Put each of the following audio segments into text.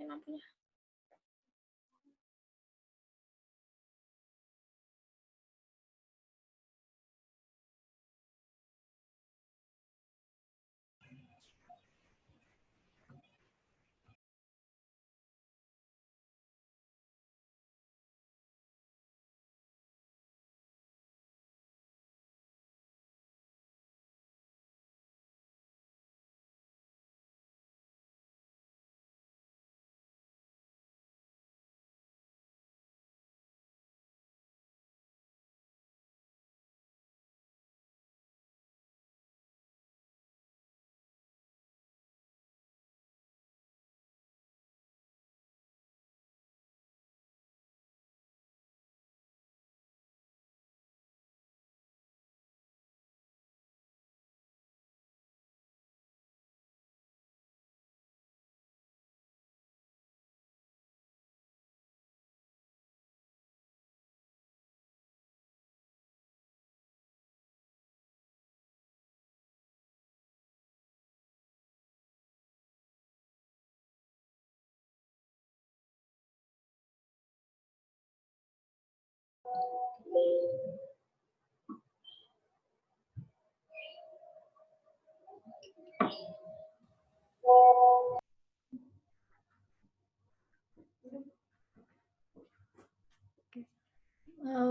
Lampunya.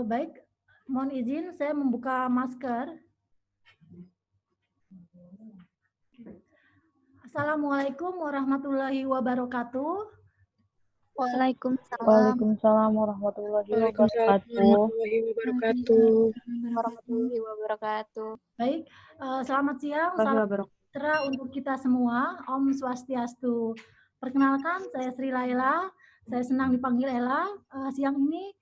Baik, mohon izin saya membuka masker. Assalamualaikum warahmatullahi wabarakatuh. Waalaikumsalam. Waalaikumsalam warahmatullahi wabarakatuh. Warahmatullahi wabarakatuh. Baik, selamat siang, salam sejahtera untuk kita semua. Om Swastiastu. Perkenalkan, saya Sri Laila. Saya senang dipanggil Ella. Siang ini,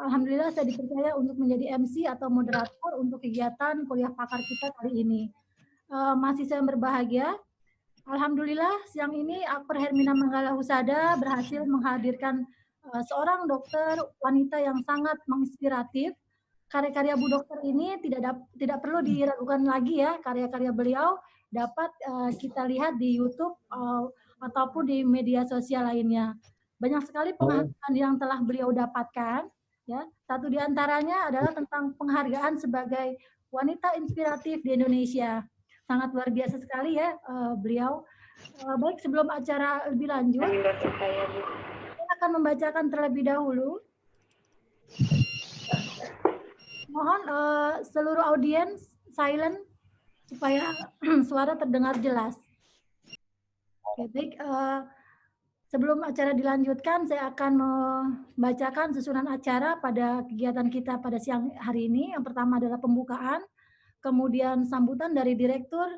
alhamdulillah saya dipercaya untuk menjadi MC atau moderator untuk kegiatan kuliah pakar kita kali ini. Masih saya berbahagia. Alhamdulillah siang ini Akper Hermina Manggala Husada berhasil menghadirkan seorang dokter wanita yang sangat menginspiratif. Karya-karya Bu Dokter ini tidak perlu diragukan lagi ya, karya-karya beliau dapat kita lihat di YouTube ataupun di media sosial lainnya. Banyak sekali penghargaan yang telah beliau dapatkan. Ya, satu di antaranya adalah tentang penghargaan sebagai wanita inspiratif di Indonesia. Sangat luar biasa sekali ya beliau. Baik, sebelum acara lebih lanjut, saya akan membacakan terlebih dahulu. Mohon seluruh audiens silent supaya suara terdengar jelas. Oke, baik. Sebelum acara dilanjutkan, saya akan membacakan susunan acara pada kegiatan kita pada siang hari ini. Yang pertama adalah pembukaan, kemudian sambutan dari Direktur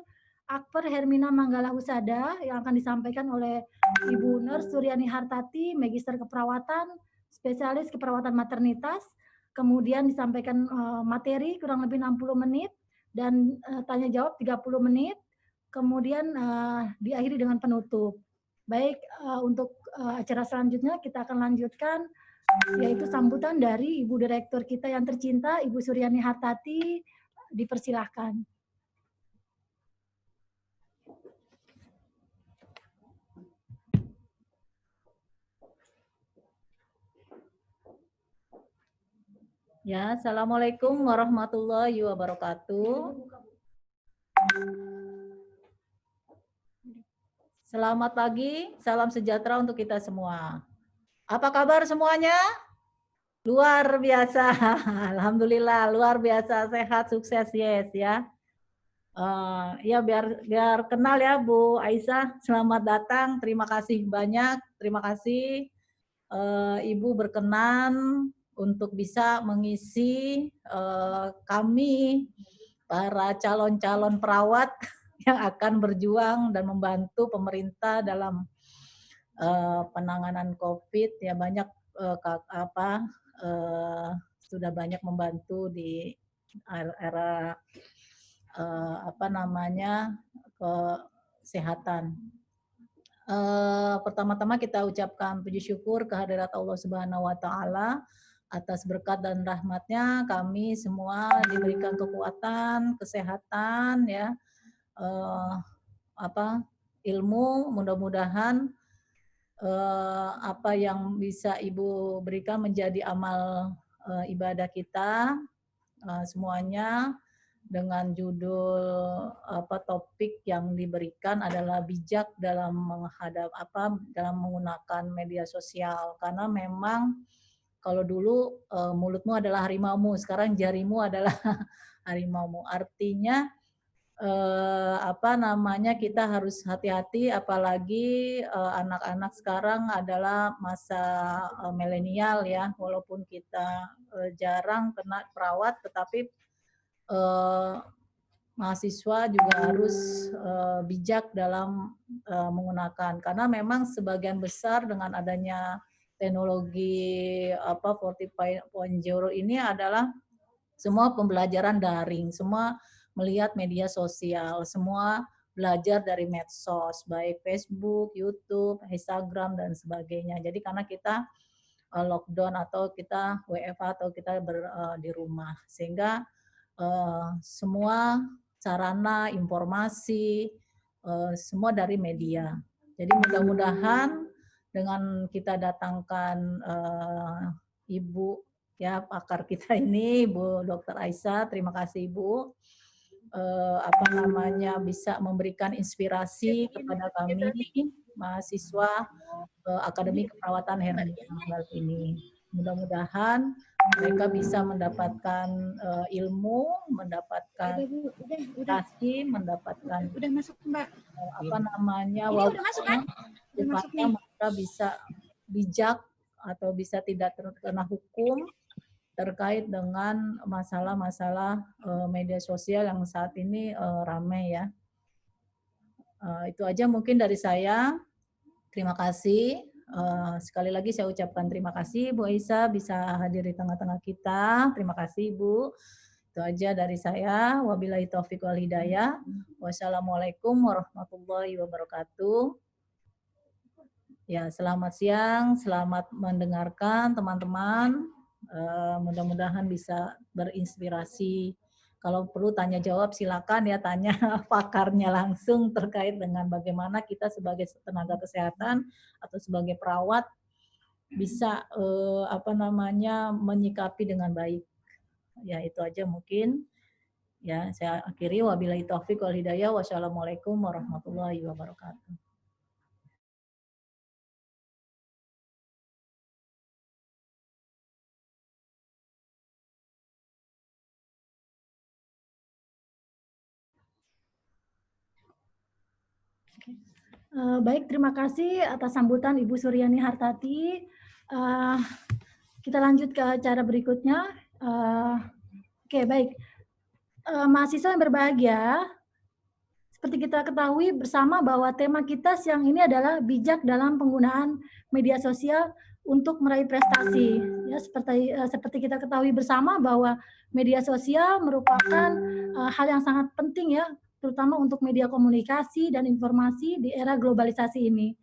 Akper Hermina Manggala Husada yang akan disampaikan oleh Ibu Nurse Suryani Hartati, Magister Keperawatan, Spesialis Keperawatan Maternitas. Kemudian disampaikan materi kurang lebih 60 menit dan tanya jawab 30 menit. Kemudian diakhiri dengan penutup. Baik, untuk acara selanjutnya kita akan lanjutkan yaitu sambutan dari Ibu Direktur kita yang tercinta, Ibu Suryani Hartati. Dipersilahkan. Ya, Assalamualaikum warahmatullahi wabarakatuh. Selamat pagi, salam sejahtera untuk kita semua. Apa kabar semuanya? Luar biasa, alhamdulillah, luar biasa, sehat, sukses, yes ya. Ya biar kenal ya Bu Aisyah, selamat datang, terima kasih banyak, terima kasih Ibu berkenan untuk bisa mengisi kami para calon-calon perawat yang akan berjuang dan membantu pemerintah dalam penanganan COVID. Ya banyak sudah banyak membantu di era kesehatan. Pertama-tama kita ucapkan puji syukur kehadirat Allah Subhanahu wa taala atas berkat dan rahmatnya kami semua diberikan kekuatan, kesehatan ya. Ilmu, mudah-mudahan apa yang bisa Ibu berikan menjadi amal ibadah kita semuanya. Dengan judul topik yang diberikan adalah bijak dalam dalam menggunakan media sosial, karena memang kalau dulu mulutmu adalah harimaumu, sekarang jarimu adalah harimaumu. Artinya kita harus hati-hati, apalagi anak-anak sekarang adalah masa milenial ya, walaupun kita jarang kena perawat, tetapi mahasiswa juga harus bijak dalam menggunakan, karena memang sebagian besar dengan adanya teknologi 4.0 ini adalah semua pembelajaran daring, semua melihat media sosial, semua belajar dari medsos, baik Facebook, YouTube, Instagram dan sebagainya. Jadi karena kita lockdown atau kita WFH atau kita di rumah, sehingga semua sarana informasi semua dari media. Jadi mudah-mudahan dengan kita datangkan Ibu ya pakar kita ini, Ibu Dr. Aisyah, terima kasih Ibu. Bisa memberikan inspirasi kepada kami mahasiswa Akademi Keperawatan Hermina ini. Mudah-mudahan mereka bisa mendapatkan ilmu, mendapatkan edukasi, mendapatkan mereka bisa bijak atau bisa tidak terkena hukum terkait dengan masalah-masalah media sosial yang saat ini ramai ya. Itu aja mungkin dari saya. Terima kasih. Sekali lagi saya ucapkan terima kasih Bu Aisyah bisa hadir di tengah-tengah kita. Terima kasih Bu. Itu aja dari saya. Wabillahi taufiq wal hidayah. Wassalamualaikum warahmatullahi wabarakatuh. Ya, selamat siang, selamat mendengarkan teman-teman. Mudah-mudahan bisa berinspirasi. Kalau perlu tanya jawab silakan ya, tanya pakarnya langsung terkait dengan bagaimana kita sebagai tenaga kesehatan atau sebagai perawat bisa menyikapi dengan baik. Ya itu aja mungkin. Ya saya akhiri, wabillahi taufiq wal hidayah. Wassalamualaikum warahmatullahi wabarakatuh. Baik, terima kasih atas sambutan Ibu Suryani Hartati. Kita lanjut ke acara berikutnya. Oke, baik. Mahasiswa yang berbahagia, seperti kita ketahui bersama bahwa tema kita siang ini adalah bijak dalam penggunaan media sosial untuk meraih prestasi. Ya, seperti kita ketahui bersama bahwa media sosial merupakan hal yang sangat penting ya, terutama untuk media komunikasi dan informasi di era globalisasi ini.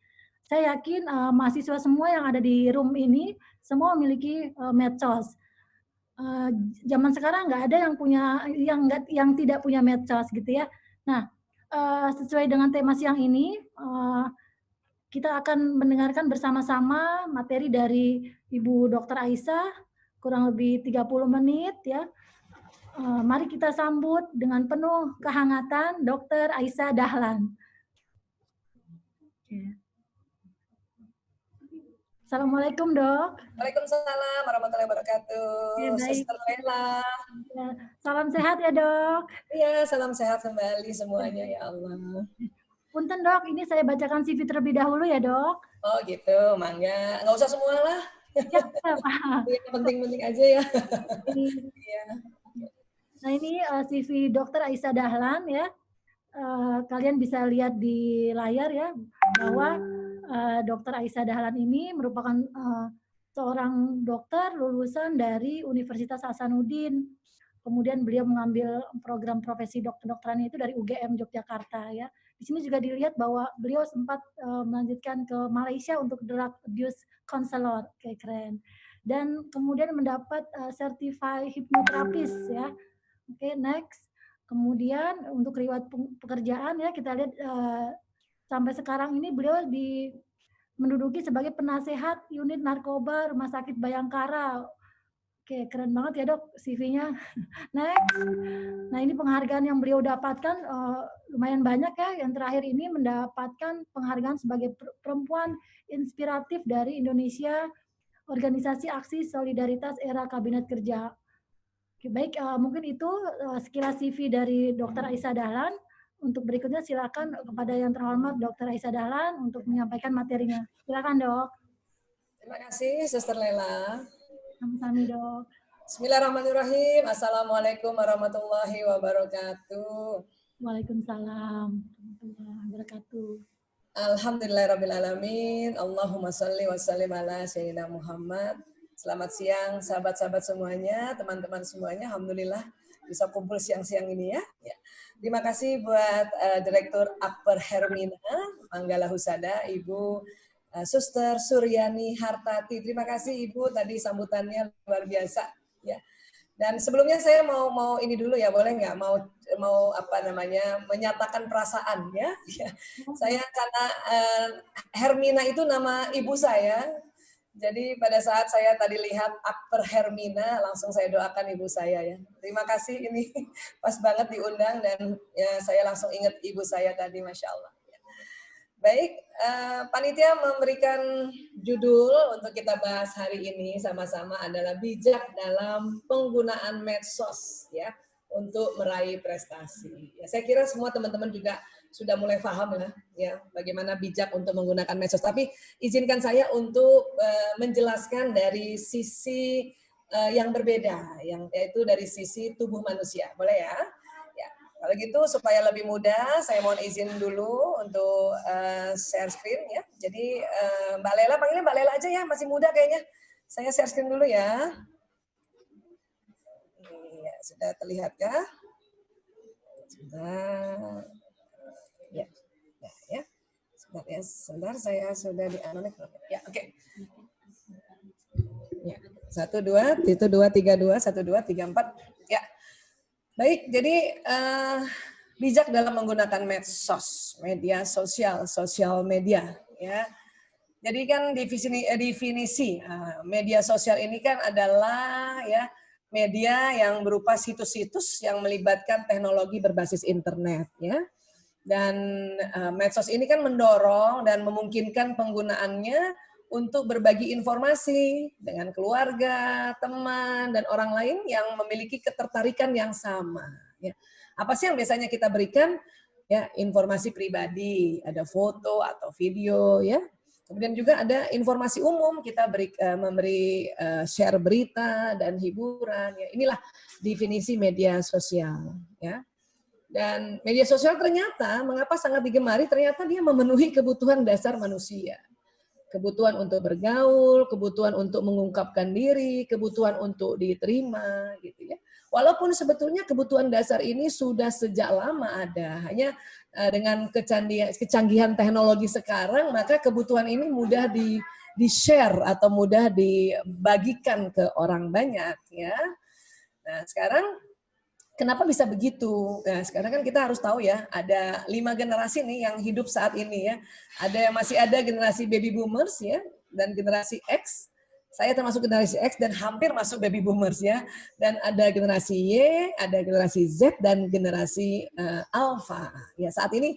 Saya yakin mahasiswa semua yang ada di room ini semua memiliki medsos. Zaman sekarang nggak ada yang punya yang tidak punya medsos gitu ya. Nah, sesuai dengan tema siang ini, kita akan mendengarkan bersama-sama materi dari Ibu Dr. Aisyah kurang lebih 30 menit ya. Mari kita sambut dengan penuh kehangatan Dr. Aisyah Dahlan. Assalamualaikum, Dok. Waalaikumsalam warahmatullahi wabarakatuh. Sister Lela. Ya, salam sehat ya, Dok. Iya, salam sehat kembali semuanya ya Allah. Punten, Dok, ini saya bacakan CV terlebih dahulu ya, Dok. Oh gitu, mangga. Nggak usah semua lah. Ya, Pak. Yang penting-penting aja ya. Iya. Nah, ini CV Dr. Aisyah Dahlan ya. Kalian bisa lihat di layar ya, bahwa Dr. Aisyah Dahlan ini merupakan seorang dokter lulusan dari Universitas Hasanuddin. Kemudian beliau mengambil program profesi dokter-dokteran itu dari UGM Yogyakarta ya. Di sini juga dilihat bahwa beliau sempat melanjutkan ke Malaysia untuk drug abuse counselor, kayak keren. Dan kemudian mendapat certified hypnotherapist ya. Oke, next. Kemudian untuk riwayat pekerjaan ya, kita lihat sampai sekarang ini beliau menduduki sebagai penasehat unit narkoba Rumah Sakit Bayangkara. Oke, keren banget ya, Dok, CV-nya. Next. Nah, ini penghargaan yang beliau dapatkan lumayan banyak ya. Yang terakhir ini mendapatkan penghargaan sebagai perempuan inspiratif dari Indonesia, Organisasi Aksi Solidaritas Era Kabinet Kerja. Oke, baik, mungkin itu sekilas CV dari Dr. Aisyah Dahlan. Untuk berikutnya silakan kepada yang terhormat Dr. Aisyah Dahlan untuk menyampaikan materinya. Silakan, Dok. Terima kasih, Sister Lela. Sama-sama, Dok. Bismillahirrahmanirrahim. Assalamualaikum warahmatullahi wabarakatuh. Waalaikumsalam warahmatullahi wabarakatuh. Alhamdulillahirrabbilalamin. Allahumma sholli wa sallim ala Sayyidina Muhammad. Selamat siang sahabat-sahabat semuanya, teman-teman semuanya. Alhamdulillah bisa kumpul siang-siang ini ya. Terima kasih buat Direktur Akbar Hermina Manggala Husada, Ibu Suster Suryani Hartati. Terima kasih Ibu, tadi sambutannya luar biasa ya. Dan sebelumnya saya mau ini dulu ya, boleh nggak? Mau apa namanya, menyatakan perasaan ya. Saya karena Hermina itu nama ibu saya. Jadi pada saat saya tadi lihat Akbar Hermina, langsung saya doakan ibu saya ya. Terima kasih, ini pas banget diundang dan ya, saya langsung ingat ibu saya tadi, Masya Allah. Baik, panitia memberikan judul untuk kita bahas hari ini sama-sama adalah bijak dalam penggunaan medsos ya untuk meraih prestasi. Ya, saya kira semua teman-teman juga sudah mulai paham lah ya bagaimana bijak untuk menggunakan medsos. Tapi izinkan saya untuk menjelaskan dari sisi yang berbeda, yaitu dari sisi tubuh manusia. Boleh ya? Ya. Kalau gitu supaya lebih mudah, saya mohon izin dulu untuk share screen ya. Jadi Mbak Lela, panggilnya Mbak Lela aja ya, masih muda kayaknya. Saya share screen dulu ya. Ya, sudah terlihatkah? Sudah. Ya, ya. Sebentar ya, sebentar saya sudah di anonim. Ya, oke. Ya, 1 2 itu 2 3 2 1 2 3 4. Ya. Baik, jadi bijak dalam menggunakan medsos, media sosial, sosial media ya. Jadi kan definisi media sosial ini kan adalah ya media yang berupa situs-situs yang melibatkan teknologi berbasis internet ya. Dan medsos ini kan mendorong dan memungkinkan penggunaannya untuk berbagi informasi dengan keluarga, teman, dan orang lain yang memiliki ketertarikan yang sama. Ya. Apa sih yang biasanya kita berikan? Ya, informasi pribadi, ada foto atau video, ya. Kemudian juga ada informasi umum, kita memberi share berita dan hiburan. Ya. Inilah definisi media sosial. Ya. Dan media sosial ternyata, mengapa sangat digemari, ternyata dia memenuhi kebutuhan dasar manusia. Kebutuhan untuk bergaul, kebutuhan untuk mengungkapkan diri, kebutuhan untuk diterima, gitu ya. Walaupun sebetulnya kebutuhan dasar ini sudah sejak lama ada, hanya dengan kecanggihan teknologi sekarang, maka kebutuhan ini mudah di-share atau mudah dibagikan ke orang banyak, ya. Nah, sekarang kenapa bisa begitu? Nah, sekarang kan kita harus tahu ya, ada 5 generasi nih yang hidup saat ini ya. Masih ada generasi baby boomers ya, dan generasi X. Saya termasuk generasi X dan hampir masuk baby boomers ya. Dan ada generasi Y, ada generasi Z dan generasi Alpha. Ya, saat ini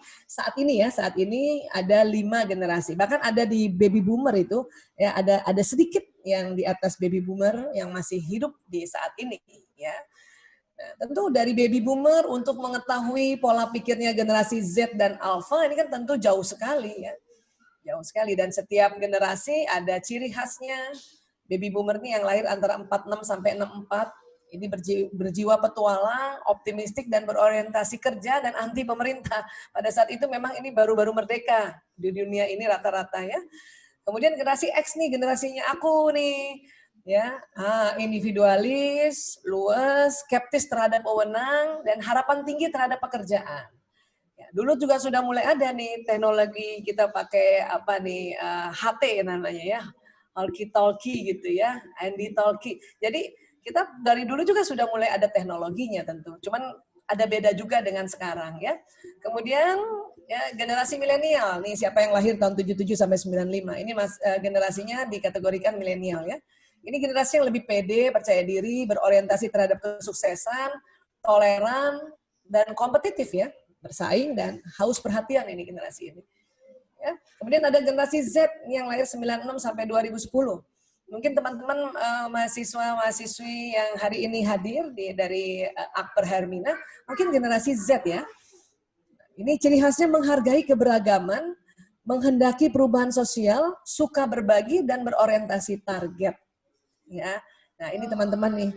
ada 5 generasi. Bahkan ada di baby boomer itu ya, ada sedikit yang di atas baby boomer yang masih hidup di saat ini ya. Nah, tentu dari baby boomer untuk mengetahui pola pikirnya generasi Z dan Alpha ini kan tentu jauh sekali ya. Jauh sekali, dan setiap generasi ada ciri khasnya. Baby boomer ini yang lahir antara 46 sampai 64, ini berjiwa petualang, optimistik dan berorientasi kerja dan anti pemerintah. Pada saat itu memang ini baru-baru merdeka di dunia ini rata-rata ya. Kemudian generasi X nih, generasinya aku nih. Ya, individualis, luas, skeptis terhadap wewenang, dan harapan tinggi terhadap pekerjaan. Ya, dulu juga sudah mulai ada nih teknologi, kita pakai apa nih, HT namanya ya, walkie-talkie gitu ya, handy-talkie. Jadi kita dari dulu juga sudah mulai ada teknologinya tentu, cuman ada beda juga dengan sekarang ya. Kemudian ya, generasi milenial nih, siapa yang lahir tahun 77 sampai 95, ini generasinya dikategorikan milenial ya. Ini generasi yang lebih pede, percaya diri, berorientasi terhadap kesuksesan, toleran, dan kompetitif ya, bersaing dan haus perhatian ini generasi ini. Ya. Kemudian ada generasi Z yang lahir 96 sampai 2010. Mungkin teman-teman mahasiswa-mahasiswi yang hari ini hadir dari Akper Hermina, mungkin generasi Z ya. Ini ciri khasnya menghargai keberagaman, menghendaki perubahan sosial, suka berbagi, dan berorientasi target. Ya, nah ini teman-teman nih,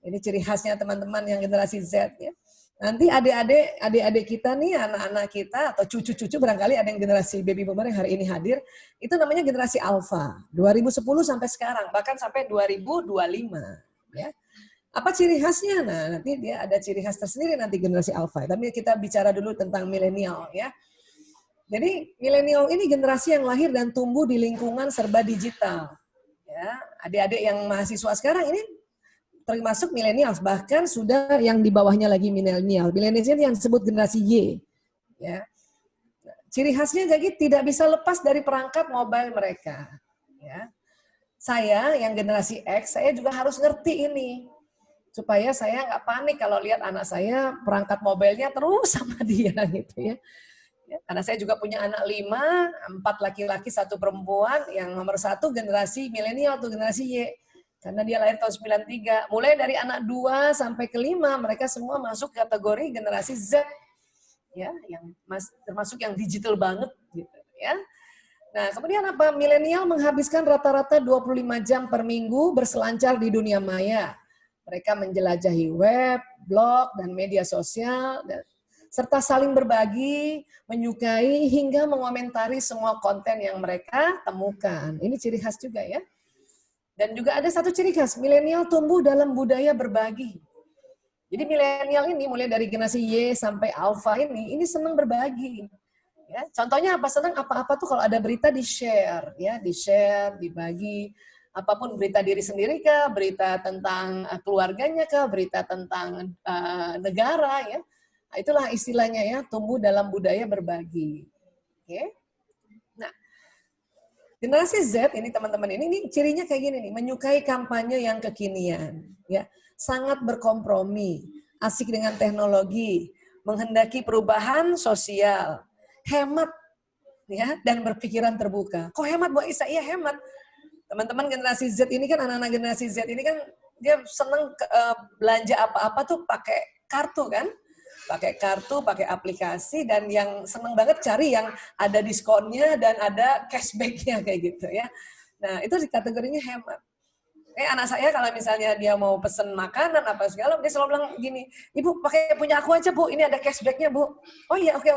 ini ciri khasnya teman-teman yang generasi Z ya. Nanti adik-adik kita nih, anak-anak kita atau cucu-cucu barangkali ada yang generasi baby boomer yang hari ini hadir, itu namanya generasi Alpha, 2010 sampai sekarang, bahkan sampai 2025 ya. Apa ciri khasnya? Nah, nanti dia ada ciri khas tersendiri nanti generasi Alpha. Tapi kita bicara dulu tentang milenial ya. Jadi milenial ini generasi yang lahir dan tumbuh di lingkungan serba digital. Ya, adik-adik yang mahasiswa sekarang ini termasuk milenial, bahkan sudah yang di bawahnya lagi milenial. Milenial yang disebut generasi Y. Ya. Ciri khasnya jadi tidak bisa lepas dari perangkat mobile mereka. Ya. Saya yang generasi X, saya juga harus ngerti ini. Supaya saya nggak panik kalau lihat anak saya perangkat mobilenya terus sama dia gitu ya. Ya, karena saya juga punya anak 5, 4 laki-laki, 1 perempuan, yang nomor 1 generasi milenial tuh, generasi Y. Karena dia lahir tahun 93. Mulai dari anak 2 sampai ke 5, mereka semua masuk kategori generasi Z. Ya, yang termasuk yang digital banget gitu ya. Nah, kemudian apa? Milenial menghabiskan rata-rata 25 jam per minggu berselancar di dunia maya. Mereka menjelajahi web, blog, dan media sosial, serta saling berbagi, menyukai, hingga mengomentari semua konten yang mereka temukan. Ini ciri khas juga ya. Dan juga ada satu ciri khas, milenial tumbuh dalam budaya berbagi. Jadi milenial ini mulai dari generasi Y sampai Alpha ini senang berbagi. Ya, contohnya apa? Senang apa-apa tuh kalau ada berita di-share, ya, di-share, dibagi. Apapun, berita diri sendiri kah, berita tentang keluarganya kah, berita tentang negara ya. Itulah istilahnya ya, tumbuh dalam budaya berbagi. Oke. Nah, generasi Z ini teman-teman ini cirinya kayak gini nih, menyukai kampanye yang kekinian, ya, sangat berkompromi, asik dengan teknologi, menghendaki perubahan sosial, hemat, ya, dan berpikiran terbuka. Kok hemat, Bu Isa? Iya hemat. Teman-teman generasi Z ini kan, anak-anak generasi Z ini kan dia seneng belanja apa-apa tuh pakai kartu kan. Pakai kartu, pakai aplikasi, dan yang seneng banget cari yang ada diskonnya dan ada cashback-nya kayak gitu ya. Nah, itu kategorinya hemat. Anak saya kalau misalnya dia mau pesen makanan apa segala, dia selalu bilang gini, Ibu pakai punya aku aja Bu, ini ada cashbacknya Bu. Oh iya, oke.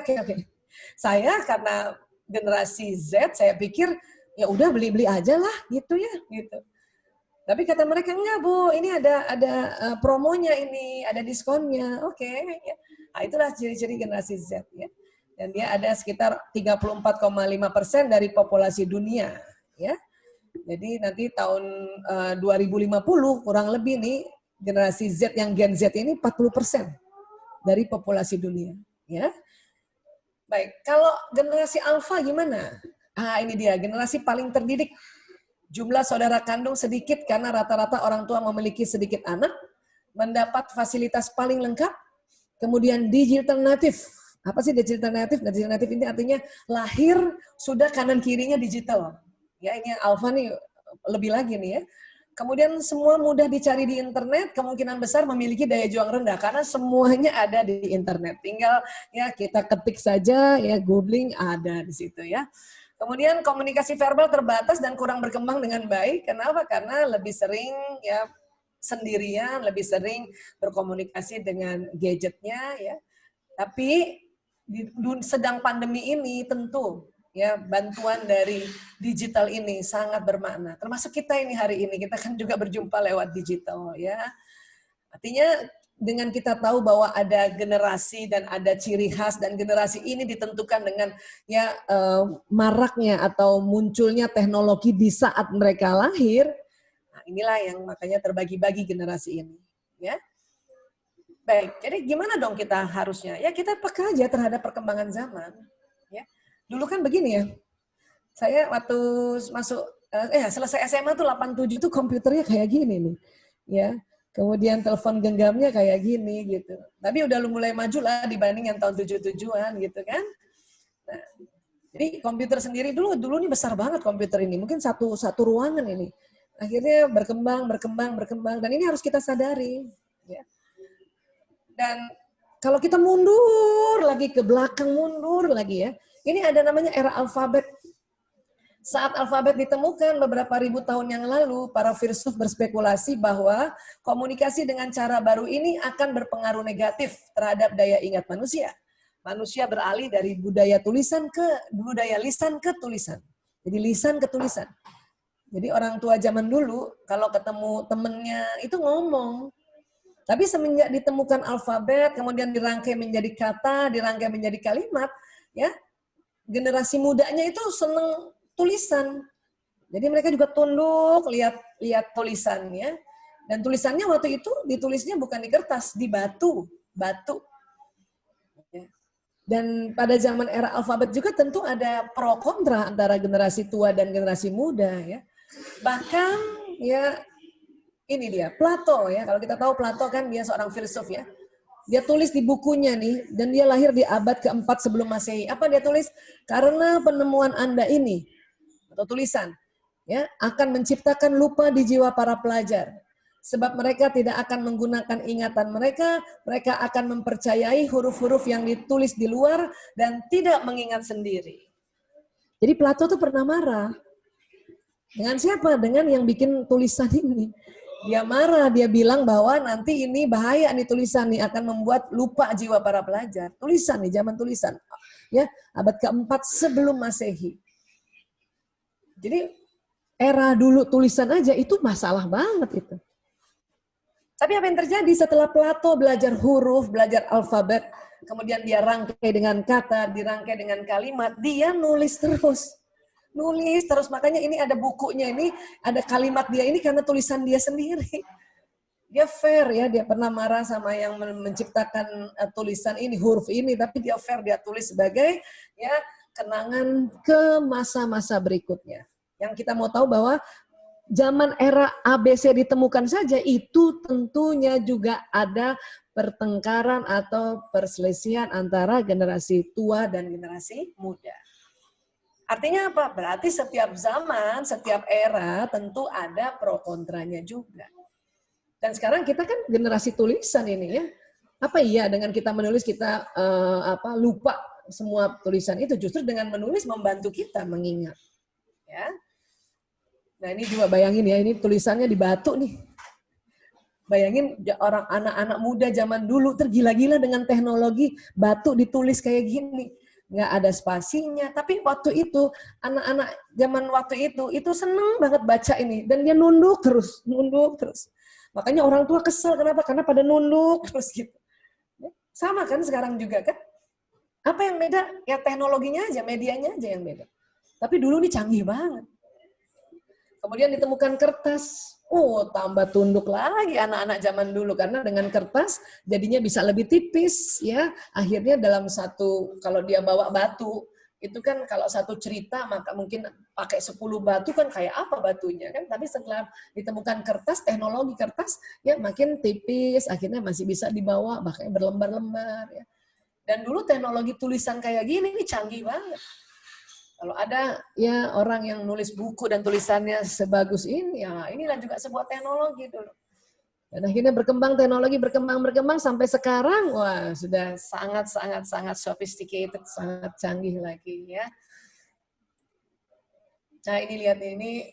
Saya karena generasi Z, saya pikir ya udah beli-beli aja lah gitu ya, gitu. Tapi kata mereka enggak Bu, ini ada promonya ini, ada diskonnya. Oke, ya. Nah, itulah ciri-ciri generasi Z ya. Dan dia ada sekitar 34,5% dari populasi dunia ya. Jadi nanti tahun 2050 kurang lebih nih generasi Z yang Gen Z ini 40% dari populasi dunia, ya. Baik, kalau generasi Alpha gimana? Ini dia generasi paling terdidik. Jumlah saudara kandung sedikit karena rata-rata orang tua memiliki sedikit anak, mendapat fasilitas paling lengkap, kemudian digital native. Apa sih digital native? Digital native ini artinya lahir sudah kanan kirinya digital. Ya, ini yang Alpha nih lebih lagi nih ya. Kemudian semua mudah dicari di internet, kemungkinan besar memiliki daya juang rendah karena semuanya ada di internet. Tinggal ya kita ketik saja ya, googling ada di situ ya. Kemudian komunikasi verbal terbatas dan kurang berkembang dengan baik. Kenapa? Karena lebih sering ya sendirian, lebih sering berkomunikasi dengan gadgetnya ya. Tapi sedang pandemi ini tentu ya bantuan dari digital ini sangat bermakna. Termasuk kita ini hari ini, kita kan juga berjumpa lewat digital ya. Artinya dengan kita tahu bahwa ada generasi dan ada ciri khas dan generasi ini ditentukan dengan ya maraknya atau munculnya teknologi di saat mereka lahir. Nah, inilah yang makanya terbagi-bagi generasi ini ya. Baik, jadi gimana dong kita harusnya? Ya kita peka aja terhadap perkembangan zaman. Ya. Dulu kan begini ya, saya waktu masuk, selesai SMA tuh 87 tuh komputernya kayak gini nih. Ya, kemudian telepon genggamnya kayak gini gitu. Tapi udah mulai maju lah dibanding yang tahun 77-an gitu kan. Nah, jadi komputer sendiri dulu nih besar banget komputer ini, mungkin satu ruangan ini. Akhirnya berkembang, dan ini harus kita sadari. Ya. Dan kalau kita mundur lagi ke belakang, mundur lagi ya. Ini ada namanya era alfabet. Saat alfabet ditemukan beberapa ribu tahun yang lalu, para filsuf berspekulasi bahwa komunikasi dengan cara baru ini akan berpengaruh negatif terhadap daya ingat manusia. Manusia beralih dari budaya lisan ke tulisan. Jadi lisan ke tulisan. Jadi orang tua zaman dulu kalau ketemu temennya itu ngomong. Tapi semenjak ditemukan alfabet, kemudian dirangkai menjadi kata, dirangkai menjadi kalimat, ya generasi mudanya itu seneng tulisan. Jadi mereka juga tunduk lihat tulisannya. Dan tulisannya waktu itu ditulisnya bukan di kertas, di batu. Ya. Dan pada zaman era alfabet juga tentu ada pro kontra antara generasi tua dan generasi muda. Ya. Bahkan ya ini dia, Plato ya. Kalau kita tahu Plato kan dia seorang filsuf ya. Dia tulis di bukunya nih, dan dia lahir di abad keempat sebelum Masehi. Apa dia tulis? Karena penemuan Anda ini, atau tulisan, ya akan menciptakan lupa di jiwa para pelajar. Sebab mereka tidak akan menggunakan ingatan mereka akan mempercayai huruf-huruf yang ditulis di luar dan tidak mengingat sendiri. Jadi Plato tuh pernah marah. Dengan siapa? Dengan yang bikin tulisan ini. Dia marah, dia bilang bahwa nanti ini bahaya nih tulisan nih akan membuat lupa jiwa para pelajar. Tulisan nih, zaman tulisan. Ya, abad keempat sebelum Masehi. Jadi era dulu tulisan aja itu masalah banget itu. Tapi apa yang terjadi setelah Plato belajar huruf, belajar alfabet, kemudian dia rangkai dengan kata, dirangkai dengan kalimat, dia nulis terus. Makanya ini ada bukunya ini, ada kalimat dia ini karena tulisan dia sendiri. Dia fair ya, dia pernah marah sama yang menciptakan tulisan ini, huruf ini, tapi dia fair, dia tulis sebagai ya kenangan ke masa-masa berikutnya. Yang kita mau tahu bahwa zaman era ABC ditemukan saja, itu tentunya juga ada pertengkaran atau perselisihan antara generasi tua dan generasi muda. Artinya apa? Berarti setiap zaman, setiap era tentu ada pro kontranya juga. Dan sekarang kita kan generasi tulisan ini ya. Apa iya dengan kita menulis kita lupa semua tulisan itu? Justru dengan menulis membantu kita mengingat. Ya. Nah ini juga bayangin ya, ini tulisannya di batu nih. Bayangin orang anak-anak muda zaman dulu tergila-gila dengan teknologi batu ditulis kayak gini. Nggak ada spasinya. Tapi waktu itu, anak-anak zaman waktu itu seneng banget baca ini. Dan dia nunduk terus. Makanya orang tua kesel, kenapa? Karena pada nunduk terus gitu. Sama kan sekarang juga kan? Apa yang beda? Ya teknologinya aja, medianya aja yang beda. Tapi dulu ini canggih banget. Kemudian ditemukan kertas. Tambah tunduk lagi anak-anak zaman dulu karena dengan kertas jadinya bisa lebih tipis ya. Akhirnya dalam satu, kalau dia bawa batu, itu kan kalau satu cerita maka mungkin pakai 10 batu kan kayak apa batunya kan. Tapi setelah ditemukan kertas, teknologi kertas ya makin tipis, akhirnya masih bisa dibawa bahkan berlembar-lembar ya. Dan dulu teknologi tulisan kayak gini ini canggih banget. Kalau ada ya orang yang nulis buku dan tulisannya sebagus ini, ya inilah juga sebuah teknologi dulu. Dan akhirnya teknologi berkembang sampai sekarang, wah sudah sangat sophisticated, sangat canggih lagi ya. Nah ini lihat ini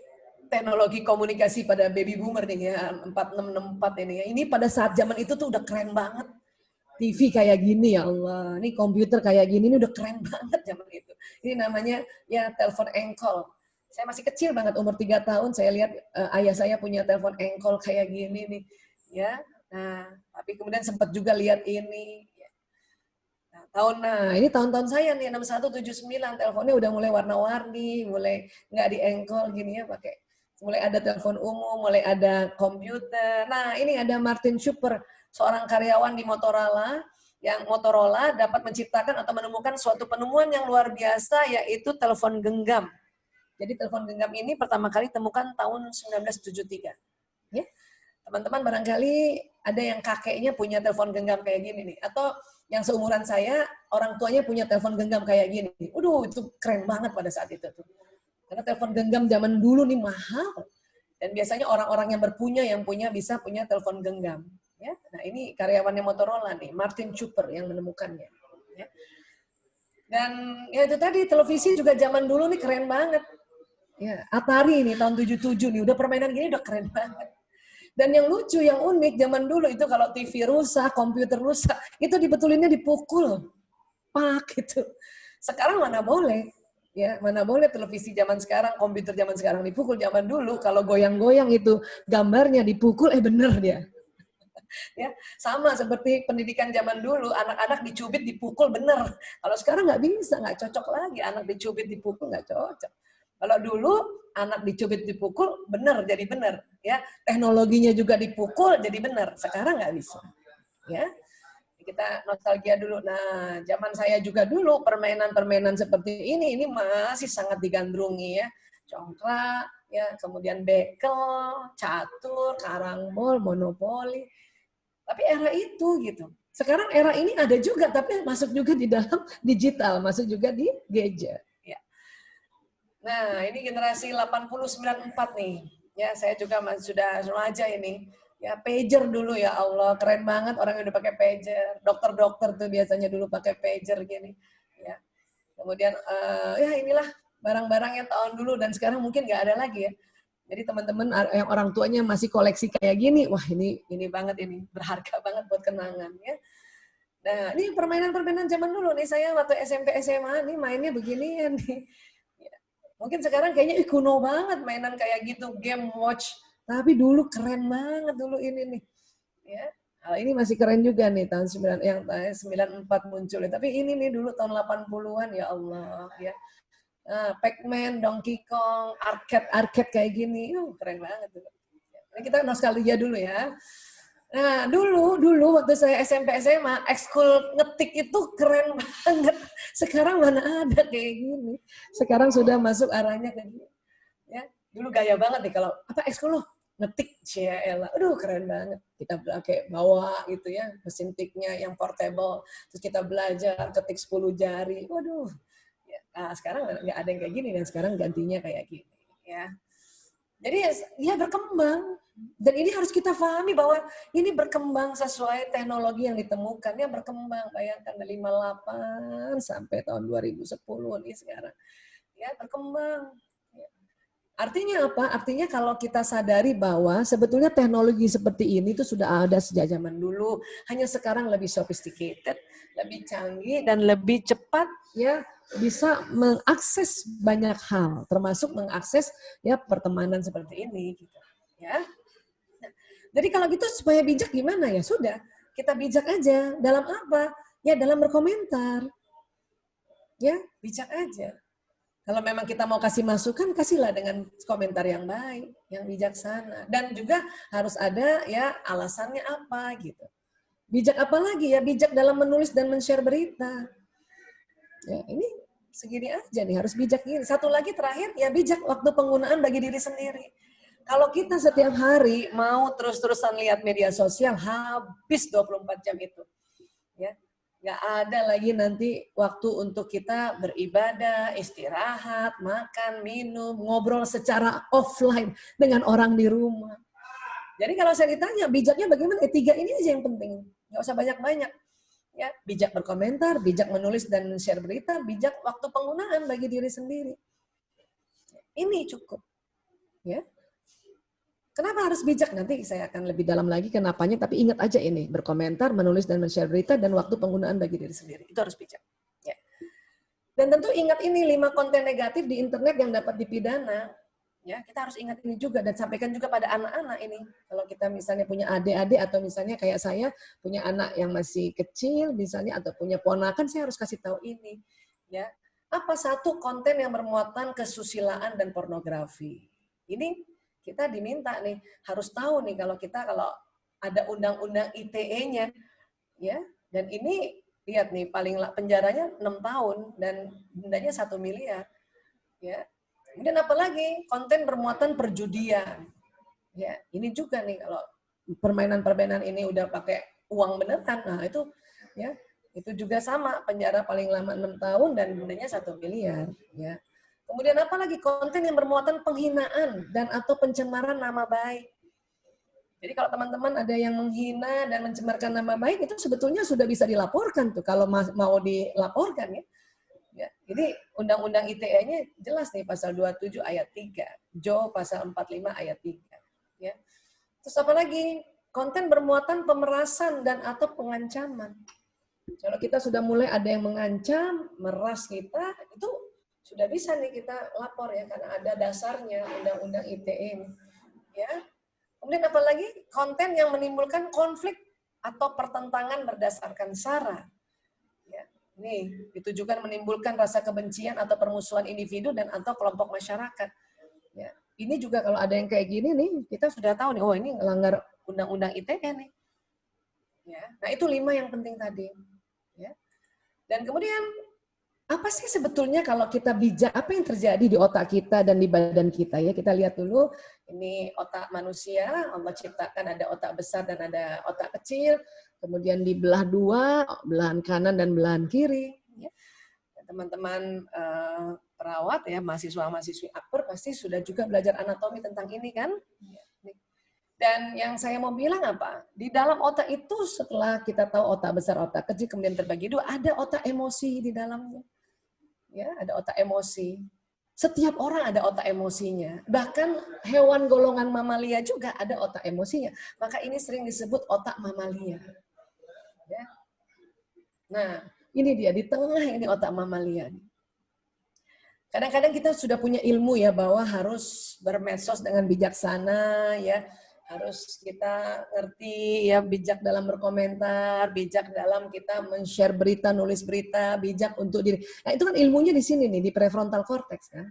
teknologi komunikasi pada baby boomer nih ya, 4664 ini ya. Ini pada saat zaman itu tuh udah keren banget. TV kayak gini ya Allah, ini komputer kayak gini, ini udah keren banget zaman itu. Ini namanya ya telepon engkol. Saya masih kecil banget, umur 3 tahun, saya lihat ayah saya punya telepon engkol kayak gini nih. Ya, nah tapi kemudian sempat juga lihat ini. Nah, ini tahun-tahun saya nih, 6179, teleponnya udah mulai warna-warni, mulai nggak di engkol gini ya, pakai. Mulai ada telepon umum, mulai ada komputer. Nah, ini ada Martin Schuper, seorang karyawan di Motorola, yang Motorola dapat menciptakan atau menemukan suatu penemuan yang luar biasa, yaitu telepon genggam. Jadi telepon genggam ini pertama kali ditemukan tahun 1973. Ya. Teman-teman barangkali ada yang kakeknya punya telepon genggam kayak gini nih, atau yang seumuran saya, orang tuanya punya telepon genggam kayak gini. Itu keren banget pada saat itu tuh. Karena telepon genggam zaman dulu nih mahal. Dan biasanya orang-orang yang bisa punya telepon genggam. Ya, nah ini karyawannya Motorola nih, Martin Schuper yang menemukannya. Ya. Dan ya itu tadi, televisi juga zaman dulu nih keren banget. Ya, Atari nih tahun 77 nih, udah permainan gini udah keren banget. Dan yang lucu, yang unik zaman dulu itu kalau TV rusak, komputer rusak, itu dibetulinnya dipukul. Pak gitu. Sekarang mana boleh. Ya, mana boleh televisi zaman sekarang, komputer zaman sekarang dipukul. Zaman dulu kalau goyang-goyang itu gambarnya dipukul, bener dia. Ya, sama seperti pendidikan zaman dulu, anak-anak dicubit dipukul bener. Kalau sekarang nggak bisa, nggak cocok lagi. Anak dicubit dipukul nggak cocok. Kalau dulu anak dicubit dipukul bener jadi bener. Ya, teknologinya juga dipukul jadi bener. Sekarang nggak bisa. Ya. Kita nostalgia dulu. Nah, zaman saya juga dulu permainan-permainan seperti ini masih sangat digandrungi ya. Congklak, ya, kemudian bekel, catur, karambol, monopoli. Tapi era itu gitu. Sekarang era ini ada juga, tapi masuk juga di dalam digital, masuk juga di gadget. Ya. Nah, ini generasi 8094 nih. Ya, saya juga sudah remaja ini. Ya, pager dulu ya Allah, keren banget orang yang udah pakai pager. Dokter-dokter tuh biasanya dulu pakai pager gini. Ya. Kemudian ya inilah barang-barang yang tahun dulu dan sekarang mungkin nggak ada lagi ya. Jadi teman-teman yang orang tuanya masih koleksi kayak gini, wah ini banget ini, berharga banget buat kenangan ya. Nah, ini permainan-permainan zaman dulu nih, saya waktu SMP SMA nih mainnya beginian nih. Ya. Mungkin sekarang kayaknya kuno banget mainan kayak gitu, game watch. Tapi dulu keren banget dulu ini nih. Ya. Nah, ini masih keren juga nih tahun 94 muncul. Tapi ini nih dulu tahun 80-an ya Allah ya. Pac-Man, Donkey Kong, arcade kayak gini. Keren banget dulu. Ini kita nostalgia dulu ya. Nah, dulu waktu saya SMP SMA, ekskul ngetik itu keren banget. Sekarang mana ada kayak gini. Sekarang sudah masuk arahnya kayak gini. Ya, dulu gaya banget nih kalau apa ekskul lo ngetik CL. Aduh keren banget. Kita pakai bawa gitu ya, mesin tiknya yang portable. Terus kita belajar ketik 10 jari. Waduh. Ya, nah, sekarang nggak ada yang kayak gini dan sekarang gantinya kayak gini ya. Jadi ya berkembang. Dan ini harus kita pahami bahwa ini berkembang sesuai teknologi yang ditemukan. Ya berkembang, bayangkan dari 58 sampai tahun 2010 nih sekarang. Ya berkembang. Artinya apa? Artinya kalau kita sadari bahwa sebetulnya teknologi seperti ini itu sudah ada sejak zaman dulu, hanya sekarang lebih sophisticated, lebih canggih dan lebih cepat ya bisa mengakses banyak hal, termasuk mengakses ya pertemanan seperti ini gitu. Ya. Nah, jadi kalau gitu supaya bijak gimana ya? Sudah, kita bijak aja. Dalam apa? Ya dalam berkomentar. Ya, bijak aja. Kalau memang kita mau kasih masukan, kasihlah dengan komentar yang baik, yang bijaksana. Dan juga harus ada ya alasannya apa gitu. Bijak apa lagi ya? Bijak dalam menulis dan men-share berita. Ya, ini segini aja nih, harus bijak gini. Satu lagi terakhir, ya bijak waktu penggunaan bagi diri sendiri. Kalau kita setiap hari mau terus-terusan lihat media sosial, habis 24 jam itu. Ya, nggak ada lagi nanti waktu untuk kita beribadah, istirahat, makan, minum, ngobrol secara offline dengan orang di rumah. Jadi kalau saya ditanya, bijaknya bagaimana? Tiga ini aja yang penting. Nggak usah banyak-banyak. Ya, bijak berkomentar, bijak menulis dan share berita, bijak waktu penggunaan bagi diri sendiri. Ini cukup. Ya. Kenapa harus bijak? Nanti saya akan lebih dalam lagi kenapanya, tapi ingat aja ini, berkomentar, menulis dan men-share berita, dan waktu penggunaan bagi diri sendiri. Itu harus bijak. Ya. Dan tentu ingat ini 5 konten negatif di internet yang dapat dipidana. Ya, kita harus ingat ini juga dan sampaikan juga pada anak-anak ini. Kalau kita misalnya punya adik-adik atau misalnya kayak saya punya anak yang masih kecil misalnya atau punya ponakan, saya harus kasih tahu ini. Ya, apa satu konten yang bermuatan kesusilaan dan pornografi. Ini kita diminta nih harus tahu nih kalau ada undang-undang ITE-nya, ya. Dan ini lihat nih paling penjaranya 6 tahun dan dendanya 1 miliar, ya. Kemudian apalagi konten bermuatan perjudian. Ya, ini juga nih kalau permainan-permainan ini udah pakai uang beneran, nah itu ya, itu juga sama, penjara paling lama 6 tahun dan dendanya 1 miliar, ya. Kemudian apalagi konten yang bermuatan penghinaan dan atau pencemaran nama baik. Jadi kalau teman-teman ada yang menghina dan mencemarkan nama baik itu sebetulnya sudah bisa dilaporkan tuh kalau mau dilaporkan ya. Ya, jadi Undang-Undang ITE-nya jelas nih pasal 27 ayat 3, Jo pasal 45 ayat 3. Ya. Terus apa lagi? Konten bermuatan pemerasan dan atau pengancaman. Kalau kita sudah mulai ada yang mengancam, meras kita, itu sudah bisa nih kita lapor ya karena ada dasarnya Undang-Undang ITE. Ya. Kemudian apa lagi? Konten yang menimbulkan konflik atau pertentangan berdasarkan sara. Nih, ditujukan menimbulkan rasa kebencian atau permusuhan individu dan atau kelompok masyarakat. Ya, ini juga kalau ada yang kayak gini nih, kita sudah tahu nih, oh ini melanggar Undang-Undang ITE nih. Ya, nah itu 5 yang penting tadi. Ya. Dan kemudian apa sih sebetulnya kalau kita bijak, apa yang terjadi di otak kita dan di badan kita ya? Kita lihat dulu, ini otak manusia, Allah ciptakan ada otak besar dan ada otak kecil, kemudian dibelah 2, belahan kanan dan belahan kiri. Ya. Teman-teman perawat ya, mahasiswa-mahasiswi akper pasti sudah juga belajar anatomi tentang ini kan? Dan yang saya mau bilang apa? Di dalam otak itu setelah kita tahu otak besar, otak kecil, kemudian terbagi 2, ada otak emosi di dalamnya. Ya, ada otak emosi. Setiap orang ada otak emosinya. Bahkan hewan golongan mamalia juga ada otak emosinya. Maka ini sering disebut otak mamalia. Ya. Nah, ini dia di tengah ini otak mamalia. Kadang-kadang kita sudah punya ilmu ya bahwa harus bermedsos dengan bijaksana ya. Harus kita ngerti ya, bijak dalam berkomentar, bijak dalam kita men-share berita, nulis berita, bijak untuk diri. Nah, itu kan ilmunya di sini nih, di prefrontal cortex kan.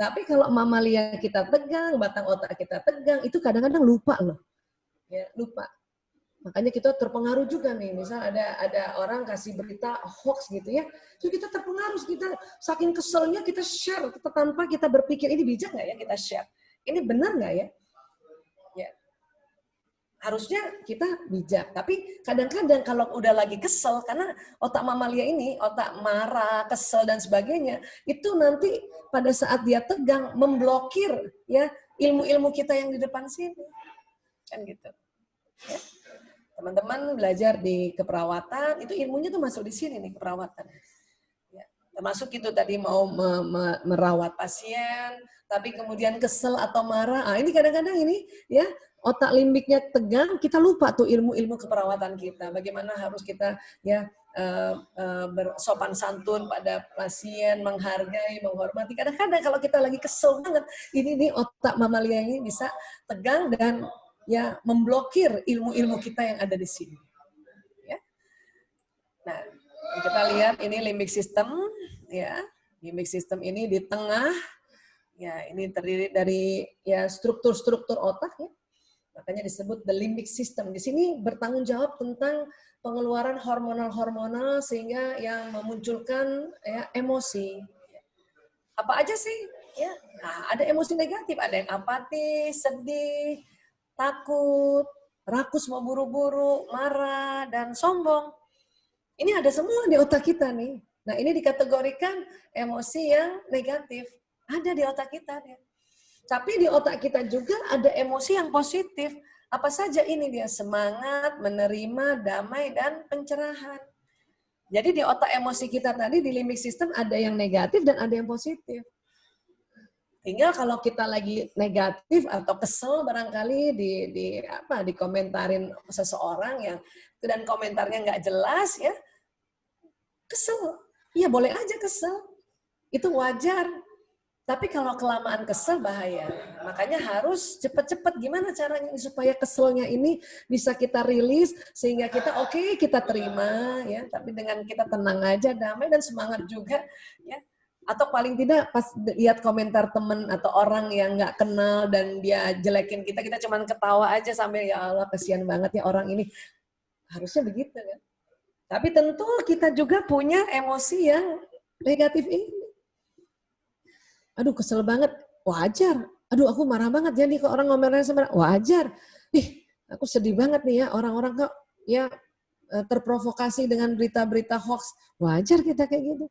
Tapi kalau mamalia kita tegang, batang otak kita tegang, itu kadang-kadang lupa loh. Ya, lupa. Makanya kita terpengaruh juga nih. Misal ada orang kasih berita hoax gitu ya. Terus kita terpengaruh, kita saking keselnya kita share, kita tanpa kita berpikir ini bijak nggak ya kita share. Ini benar nggak ya? Harusnya kita bijak, tapi kadang-kadang kalau udah lagi kesel, karena otak mamalia ini, otak marah, kesel dan sebagainya, itu nanti pada saat dia tegang memblokir ya ilmu-ilmu kita yang di depan sini, kan gitu. Ya. Teman-teman belajar di keperawatan, itu ilmunya tuh masuk di sini nih keperawatan. Ya. Termasuk itu tadi mau merawat pasien, tapi kemudian kesel atau marah, ini kadang-kadang ini ya otak limbiknya tegang, kita lupa tuh ilmu-ilmu keperawatan kita. Bagaimana harus kita ya bersopan santun pada pasien, menghargai, menghormati. Kadang-kadang kalau kita lagi kesel banget, ini otak mamalia ini bisa tegang dan ya memblokir ilmu-ilmu kita yang ada di sini. Ya. Nah, kita lihat ini limbic system, ya. Limbic system ini di tengah, ya ini terdiri dari ya struktur-struktur otak ya. Makanya disebut the limbic system. Di sini bertanggung jawab tentang pengeluaran hormonal-hormonal sehingga yang memunculkan ya emosi. Apa aja sih? Ya, nah, ada emosi negatif, ada yang apatis, sedih, takut, rakus mau buru-buru, marah, dan sombong. Ini ada semua di otak kita nih. Nah, ini dikategorikan emosi yang negatif. Ada di otak kita ya. Tapi di otak kita juga ada emosi yang positif. Apa saja ini dia? Semangat, menerima, damai, dan pencerahan. Jadi di otak emosi kita tadi, di limbic system ada yang negatif dan ada yang positif. Tinggal kalau kita lagi negatif atau kesel barangkali dikomentarin seseorang yang dan komentarnya nggak jelas ya, kesel. Iya boleh aja kesel. Itu wajar. Tapi kalau kelamaan kesel bahaya. Makanya harus cepat-cepat gimana caranya supaya keselnya ini bisa kita rilis sehingga kita kita terima ya, tapi dengan kita tenang aja, damai dan semangat juga ya. Atau paling tidak pas lihat komentar teman atau orang yang nggak kenal dan dia jelekin kita cuman ketawa aja sambil ya Allah kasihan banget ya orang ini. Harusnya begitu kan. Tapi tentu kita juga punya emosi yang negatif ini. Aduh kesel banget, wajar. Aduh aku marah banget ya nih ke orang ngomelin sama wajar. Aku sedih banget nih ya orang-orang kok ya terprovokasi dengan berita-berita hoax. Wajar kita kayak gitu.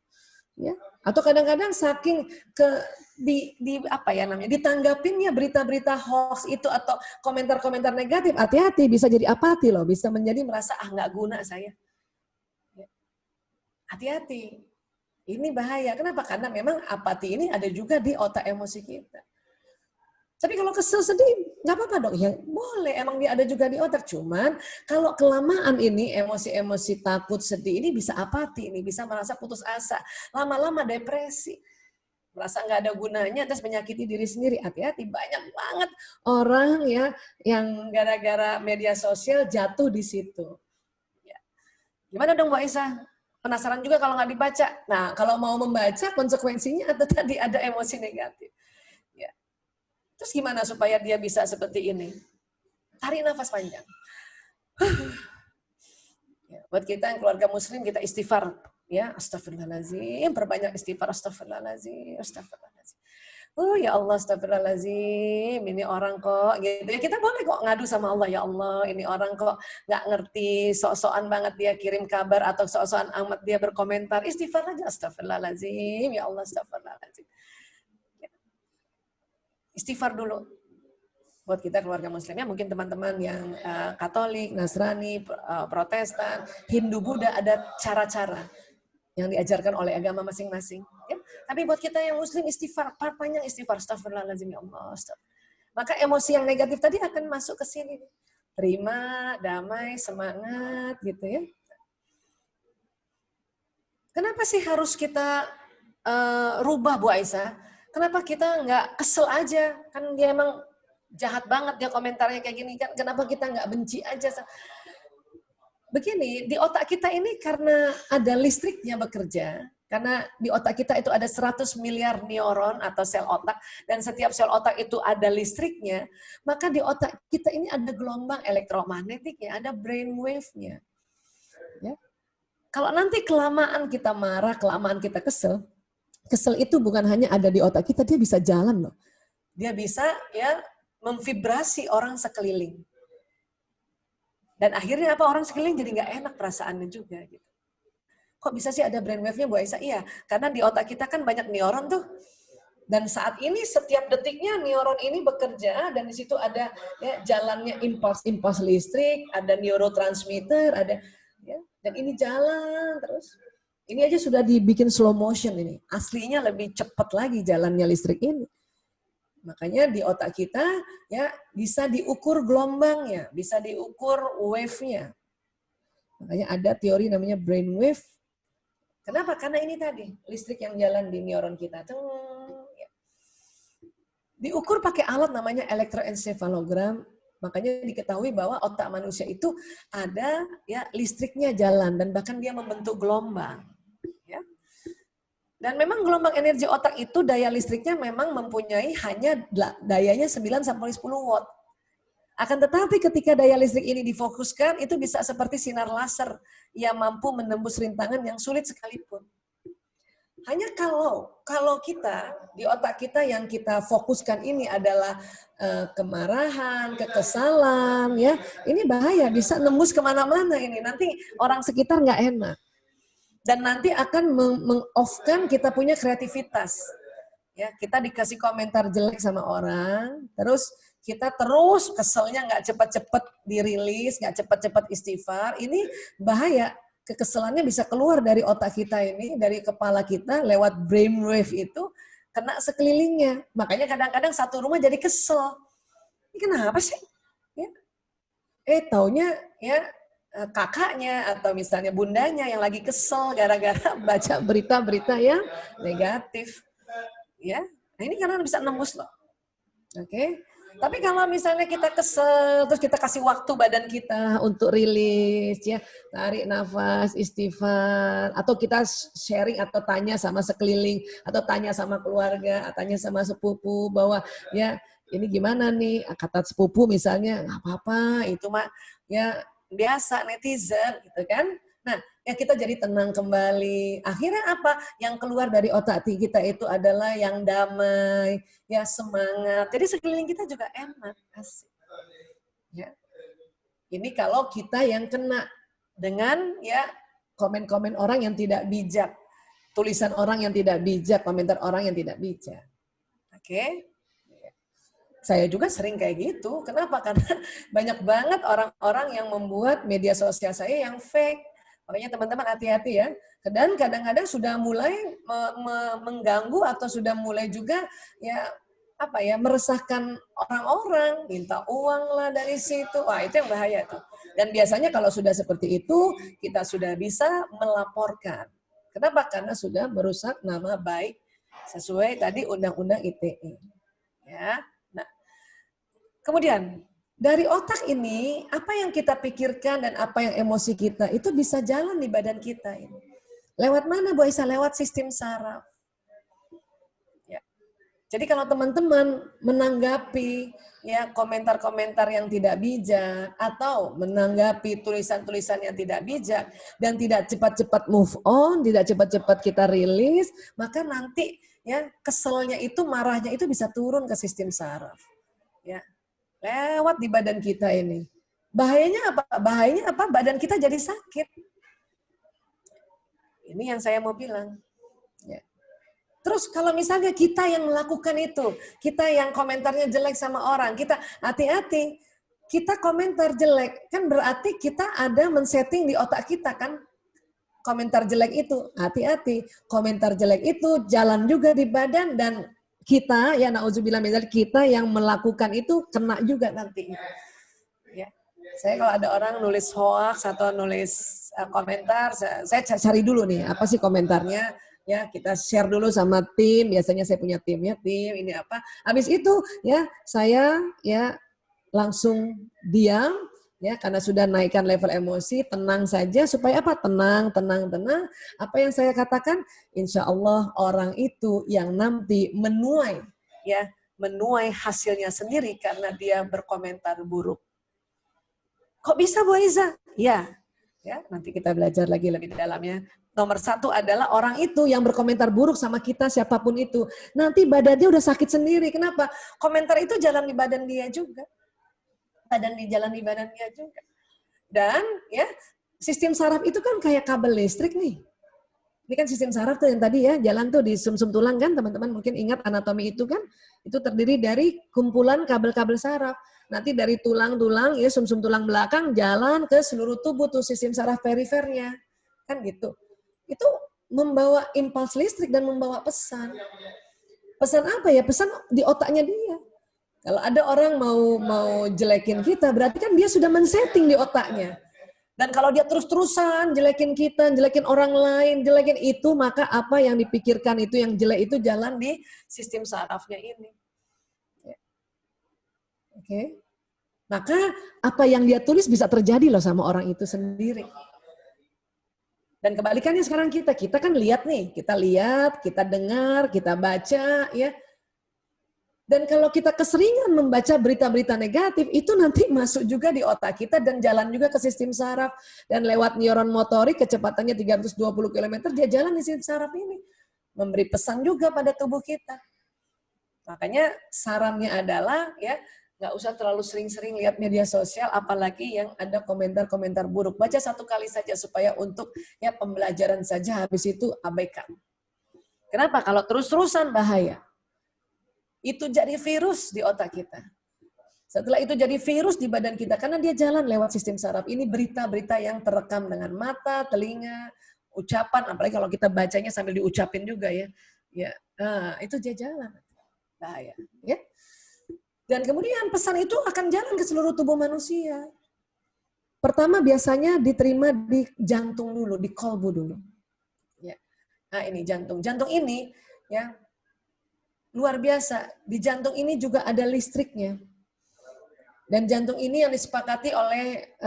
Ya. Atau kadang-kadang saking ditanggapinnya berita-berita hoax itu atau komentar-komentar negatif, hati-hati bisa jadi apati loh, bisa menjadi merasa nggak guna saya. Hati-hati. Ini bahaya. Kenapa? Karena memang apati ini ada juga di otak emosi kita. Tapi kalau kesel sedih, nggak apa-apa dong. Ya boleh, emang dia ada juga di otak. Cuman kalau kelamaan ini emosi-emosi takut, sedih ini bisa apati, ini bisa merasa putus asa. Lama-lama depresi. Merasa nggak ada gunanya, terus menyakiti diri sendiri. Hati-hati, banyak banget orang ya yang gara-gara media sosial jatuh di situ. Ya. Gimana dong Mbak Isa? Penasaran juga kalau nggak dibaca. Nah, kalau mau membaca, konsekuensinya atau tadi ada emosi negatif. Ya. Terus gimana supaya dia bisa seperti ini? Tarik nafas panjang. Ya, buat kita yang keluarga muslim, kita istighfar. Ya, astagfirullahaladzim. Perbanyak istighfar, astagfirullahaladzim. Astagfirullahaladzim. Ya Allah, astagfirullahaladzim, ini orang kok, gitu ya, kita boleh kok ngadu sama Allah, ya Allah, ini orang kok nggak ngerti, sok-sokan banget dia kirim kabar, atau sok-sokan amat dia berkomentar, istighfar aja, astagfirullahaladzim, ya Allah, astagfirullahaladzim. Istighfar dulu, buat kita keluarga muslimnya, mungkin teman-teman yang Katolik, Nasrani, Protestan, Hindu, Buddha, ada cara-cara yang diajarkan oleh agama masing-masing. Ya? Tapi buat kita yang muslim istighfar, panjang istighfar, astagfirullahaladzim ya Allah. Maka emosi yang negatif tadi akan masuk ke sini. Terima, damai, semangat gitu ya. Kenapa sih harus kita rubah Bu Aisyah? Kenapa kita nggak kesel aja? Kan dia emang jahat banget dia komentarnya kayak gini kan. Kenapa kita nggak benci aja? Begini, di otak kita ini karena ada listriknya bekerja, karena di otak kita itu ada 100 miliar neuron atau sel otak, dan setiap sel otak itu ada listriknya, maka di otak kita ini ada gelombang elektromagnetiknya, ada brainwave-nya. Ya. Kalau nanti kelamaan kita marah, kelamaan kita kesel itu bukan hanya ada di otak kita, dia bisa jalan loh. Dia bisa ya memvibrasi orang sekeliling. Dan akhirnya apa, orang sekeliling jadi nggak enak perasaannya juga gitu. Kok bisa sih ada brainwave-nya Bu Aisyah? Iya, karena di otak kita kan banyak neuron tuh. Dan saat ini setiap detiknya neuron ini bekerja dan di situ ada ya, jalannya impuls listrik, ada neurotransmitter, ada ya, dan ini jalan terus. Ini aja sudah dibikin slow motion ini. Aslinya lebih cepat lagi jalannya listrik ini. Makanya di otak kita ya bisa diukur gelombangnya, bisa diukur wave-nya. Makanya ada teori namanya brain wave. Kenapa? Karena ini tadi listrik yang jalan di neuron kita. Diukur pakai alat namanya elektroencephalogram. Makanya diketahui bahwa otak manusia itu ada ya listriknya jalan dan bahkan dia membentuk gelombang. Ya. Dan memang gelombang energi otak itu daya listriknya memang mempunyai hanya dayanya 9 sampai 10 watt. Akan tetapi ketika daya listrik ini difokuskan, itu bisa seperti sinar laser yang mampu menembus rintangan yang sulit sekalipun. Hanya kalau kita, di otak kita yang kita fokuskan ini adalah kemarahan, kekesalan, ya ini bahaya, bisa nembus kemana-mana ini. Nanti orang sekitar nggak enak. Dan nanti akan meng-off-kan kita punya kreativitas. Ya, kita dikasih komentar jelek sama orang, terus kita terus keselnya nggak cepat-cepat dirilis, nggak cepat-cepat istighfar, ini bahaya. Kekesalannya bisa keluar dari otak kita ini, dari kepala kita, lewat brainwave itu, kena sekelilingnya. Makanya kadang-kadang satu rumah jadi kesel. Ini kenapa sih? Ya. Taunya ya kakaknya atau misalnya bundanya yang lagi kesel gara-gara baca berita-berita yang negatif. Ya, nah ini karena bisa nembus loh. Oke. Tapi kalau misalnya kita kesel, terus kita kasih waktu badan kita untuk rilis, ya, tarik nafas, istighfar, atau kita sharing atau tanya sama sekeliling, atau tanya sama keluarga, atau tanya sama sepupu bahwa ya ini gimana nih, kata sepupu misalnya nggak apa-apa, itu mah ya biasa netizen, gitu kan? Nah, ya kita jadi tenang kembali. Akhirnya apa? Yang keluar dari otak kita itu adalah yang damai, ya semangat. Jadi sekeliling kita juga enak, asik. Ya. Ini kalau kita yang kena dengan ya komen-komen orang yang tidak bijak, tulisan orang yang tidak bijak, komentar orang yang tidak bijak. Oke? Saya juga sering kayak gitu. Kenapa? Karena banyak banget orang-orang yang membuat media sosial saya yang fake. Makanya teman-teman hati-hati ya. Dan kadang-kadang sudah mulai mengganggu atau sudah mulai juga ya apa ya meresahkan orang-orang, minta uang lah dari situ. Wah, itu yang bahaya tuh. Dan biasanya kalau sudah seperti itu, kita sudah bisa melaporkan. Kenapa? Karena sudah merusak nama baik sesuai tadi Undang-Undang ITE. Ya. Nah, kemudian dari otak ini, apa yang kita pikirkan dan apa yang emosi kita, itu bisa jalan di badan kita ini. Lewat mana, Bu Aisyah? Lewat sistem saraf. Ya. Jadi kalau teman-teman menanggapi ya komentar-komentar yang tidak bijak, atau menanggapi tulisan-tulisan yang tidak bijak, dan tidak cepat-cepat move on, tidak cepat-cepat kita rilis, maka nanti ya keselnya itu, marahnya itu bisa turun ke sistem saraf. Ya. Lewat di badan kita ini. Bahayanya apa? Bahayanya apa? Badan kita jadi sakit. Ini yang saya mau bilang. Ya. Terus kalau misalnya kita yang melakukan itu, kita yang komentarnya jelek sama orang, kita hati-hati. Kita komentar jelek, kan berarti kita ada men-setting di otak kita kan. Komentar jelek itu, hati-hati. Komentar jelek itu jalan juga di badan dan kita, ya na'udzubillah min dzalik, kita yang melakukan itu kena juga nanti. Ya. Saya kalau ada orang nulis hoax atau nulis komentar, saya cari dulu nih, apa sih komentarnya, ya kita share dulu sama tim, biasanya saya punya timnya, tim ini apa. Habis itu ya saya ya langsung diam, ya karena sudah naikkan level emosi, tenang saja supaya apa? Tenang. Apa yang saya katakan, insya Allah orang itu yang nanti menuai hasilnya sendiri karena dia berkomentar buruk. Kok bisa Bu Aiza? Ya, nanti kita belajar lagi lebih dalamnya. Nomor satu adalah orang itu yang berkomentar buruk sama kita siapapun itu, nanti badannya udah sakit sendiri. Kenapa? Komentar itu jalan di badan dia juga. Jalan di badan dia juga. Dan ya sistem saraf itu kan kayak kabel listrik nih. Ini kan sistem saraf tuh yang tadi ya jalan tuh di sumsum tulang kan, teman-teman mungkin ingat anatomi itu kan, itu terdiri dari kumpulan kabel-kabel saraf. Nanti dari tulang-tulang ya sumsum tulang belakang jalan ke seluruh tubuh tuh sistem saraf perifernya. Kan gitu. Itu membawa impuls listrik dan membawa pesan. Pesan apa ya? Pesan di otaknya dia. Kalau ada orang mau jelekin kita, berarti kan dia sudah men-setting di otaknya. Dan kalau dia terus-terusan jelekin kita, jelekin orang lain, jelekin itu, maka apa yang dipikirkan itu, yang jelek itu jalan di sistem sarafnya ini. Oke. Maka apa yang dia tulis bisa terjadi loh sama orang itu sendiri. Dan kebalikannya sekarang kita kan lihat nih, kita dengar, kita baca, ya. Dan kalau kita keseringan membaca berita-berita negatif, itu nanti masuk juga di otak kita dan jalan juga ke sistem saraf. Dan lewat neuron motorik, kecepatannya 320 km, dia jalan di sistem saraf ini. Memberi pesan juga pada tubuh kita. Makanya sarannya adalah, ya, nggak usah terlalu sering-sering lihat media sosial, apalagi yang ada komentar-komentar buruk. Baca 1 kali saja supaya untuk ya pembelajaran saja, habis itu abaikan. Kenapa? Kalau terus-terusan bahaya. Itu jadi virus di otak kita. Setelah itu jadi virus di badan kita, karena dia jalan lewat sistem saraf. Ini berita-berita yang terekam dengan mata, telinga, ucapan, apalagi kalau kita bacanya sambil diucapin juga ya. Ya, nah, itu dia jalan. Bahaya. Ya. Dan kemudian pesan itu akan jalan ke seluruh tubuh manusia. Pertama biasanya diterima di jantung dulu, di kolbu dulu. Ya. Nah ini jantung. Jantung ini ya luar biasa. Di jantung ini juga ada listriknya. Dan jantung ini yang disepakati oleh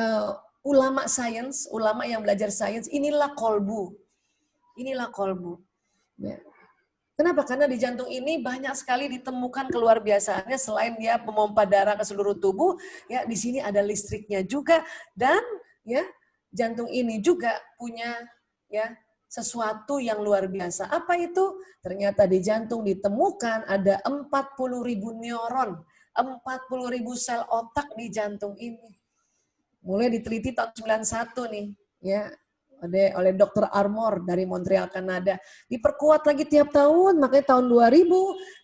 ulama sains, ulama yang belajar sains, inilah kolbu. Inilah kolbu. Ya. Kenapa? Karena di jantung ini banyak sekali ditemukan keluar biasaannya, selain dia memompa darah ke seluruh tubuh, ya di sini ada listriknya juga, dan ya jantung ini juga punya ya sesuatu yang luar biasa. Apa itu? Ternyata di jantung ditemukan ada 40.000 neuron, 40.000 sel otak di jantung ini. Mulai diteliti tahun 91 nih, ya. Oleh Dr. Armour dari Montreal, Kanada. Diperkuat lagi tiap tahun, makanya tahun 2000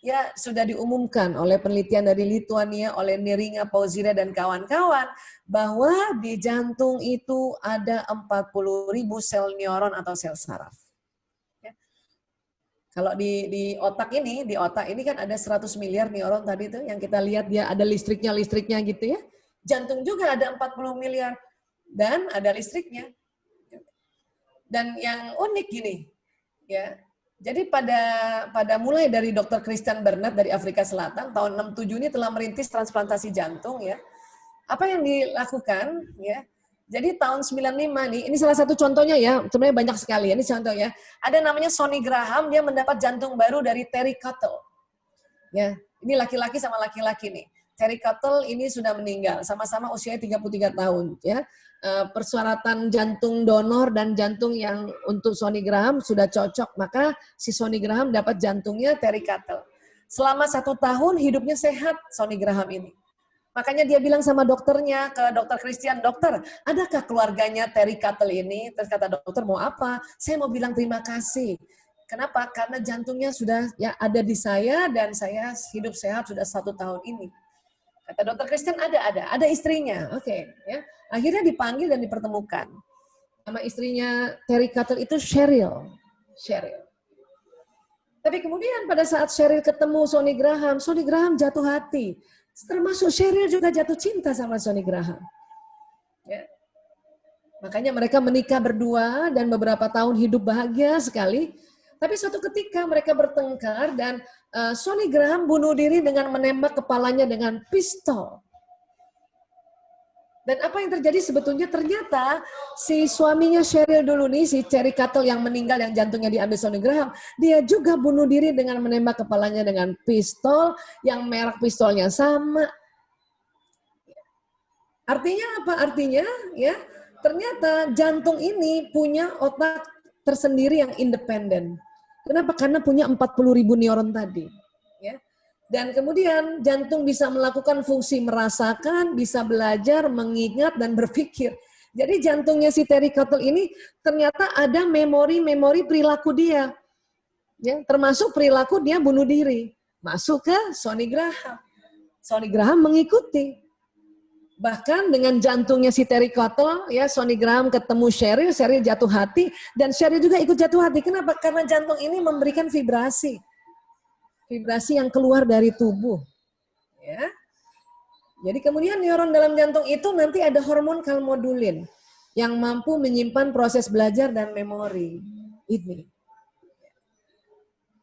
ya sudah diumumkan oleh penelitian dari Lituania, oleh Neringa Pauzira dan kawan-kawan, bahwa di jantung itu ada 40.000 sel neuron atau sel saraf. Ya. Kalau di otak ini kan ada 100 miliar neuron tadi itu, yang kita lihat dia ada listriknya gitu ya. Jantung juga ada 40 miliar dan ada listriknya. Dan yang unik gini, ya. Jadi pada mulai dari Dr. Christian Barnard dari Afrika Selatan tahun 67 ini telah merintis transplantasi jantung, ya. Apa yang dilakukan, ya? Jadi tahun 95 nih, ini salah satu contohnya ya, sebenarnya banyak sekali. Ini contohnya, ada namanya Sonny Graham, dia mendapat jantung baru dari Terry Cottle. Ya, ini laki-laki sama laki-laki nih. Terry Cottle ini sudah meninggal, sama-sama usianya 33 tahun, ya. Persyaratan jantung donor dan jantung yang untuk Sonny Graham sudah cocok, maka si Sonny Graham dapat jantungnya Terry Cottle. Selama 1 tahun hidupnya sehat Sonny Graham ini. Makanya dia bilang sama dokternya, ke Dr. Christian, dokter, adakah keluarganya Terry Cottle ini? Terus kata dokter, mau apa? Saya mau bilang terima kasih. Kenapa? Karena jantungnya sudah ya ada di saya dan saya hidup sehat sudah 1 tahun ini. Kata Dr. Christian ada istrinya. Oke, ya. Akhirnya dipanggil dan dipertemukan. Nama istrinya Terry Cottle itu Cheryl. Tapi kemudian pada saat Cheryl ketemu Sonny Graham jatuh hati. Termasuk Cheryl juga jatuh cinta sama Sonny Graham. Ya. Makanya mereka menikah berdua dan beberapa tahun hidup bahagia sekali. Tapi suatu ketika mereka bertengkar dan Sonny Graham bunuh diri dengan menembak kepalanya dengan pistol. Dan apa yang terjadi sebetulnya ternyata si suaminya Cheryl dulu nih, si Terry Cottle yang meninggal yang jantungnya diambil Sonny Graham, dia juga bunuh diri dengan menembak kepalanya dengan pistol yang merek pistolnya sama. Artinya apa? Artinya ya ternyata jantung ini punya otak tersendiri yang independen. Kenapa? Karena punya 40.000 neuron tadi. Ya. Dan kemudian jantung bisa melakukan fungsi merasakan, bisa belajar, mengingat, dan berpikir. Jadi jantungnya si Terry Cottle ini ternyata ada memori-memori perilaku dia. Ya, termasuk perilaku dia bunuh diri. Masuk ke Sonny Graham. Sonny Graham mengikuti. Bahkan dengan jantungnya si Terry Cottle, ya Sonny Graham ketemu Cheryl jatuh hati, dan Cheryl juga ikut jatuh hati. Kenapa? Karena jantung ini memberikan vibrasi. vibrasi yang keluar dari tubuh. Ya. Jadi kemudian neuron dalam jantung itu nanti ada hormon kalmodulin yang mampu menyimpan proses belajar dan memori. Ini.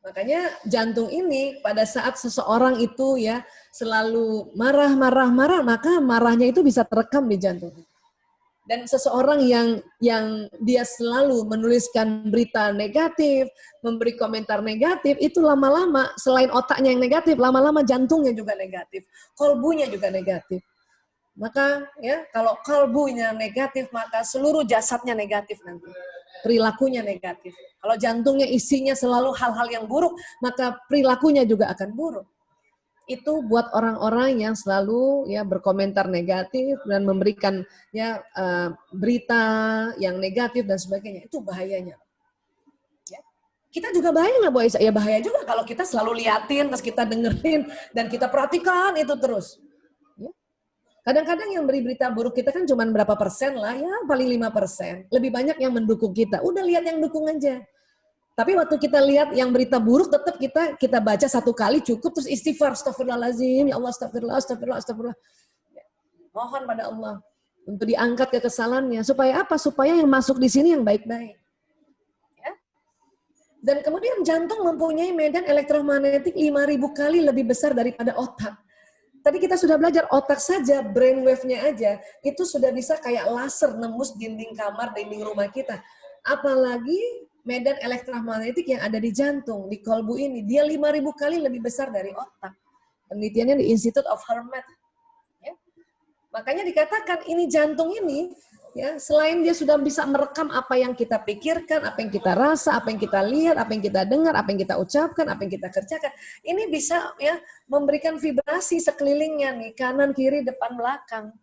Makanya jantung ini pada saat seseorang itu ya selalu marah, maka marahnya itu bisa terekam di jantung. Dan seseorang yang dia selalu menuliskan berita negatif, memberi komentar negatif, itu lama-lama selain otaknya yang negatif, lama-lama jantungnya juga negatif, kolbunya juga negatif. Maka ya kalau kolbunya negatif, maka seluruh jasadnya negatif nanti. Perilakunya negatif. Kalau jantungnya isinya selalu hal-hal yang buruk, maka perilakunya juga akan buruk. Itu buat orang-orang yang selalu ya berkomentar negatif dan memberikan ya berita yang negatif dan sebagainya. Itu bahayanya. Ya. Kita juga bahaya nggak, Bu Aisyah? Ya bahaya juga kalau kita selalu liatin, terus kita dengerin dan kita perhatikan itu terus. Ya. Kadang-kadang yang beri berita buruk kita kan cuma berapa persen lah, ya paling 5%. Lebih banyak yang mendukung kita. Udah lihat yang dukung aja. Tapi waktu kita lihat yang berita buruk, tetap kita baca satu kali cukup, terus istighfar, astagfirullahaladzim, ya Allah, astagfirullah. Mohon pada Allah untuk diangkat kekesalannya. Supaya apa? Supaya yang masuk di sini yang baik-baik. Ya. Dan kemudian jantung mempunyai medan elektromagnetik 5.000 kali lebih besar daripada otak. Tadi kita sudah belajar otak saja, brainwave-nya aja, itu sudah bisa kayak laser nembus dinding kamar, dinding rumah kita. Apalagi medan elektromagnetik yang ada di jantung, di kolbu ini, dia 5.000 kali lebih besar dari otak. Penelitiannya di Institute of Hermet. Ya. Makanya dikatakan ini jantung ini, ya selain dia sudah bisa merekam apa yang kita pikirkan, apa yang kita rasa, apa yang kita lihat, apa yang kita dengar, apa yang kita ucapkan, apa yang kita kerjakan, ini bisa ya memberikan vibrasi sekelilingnya nih, kanan, kiri, depan, belakang.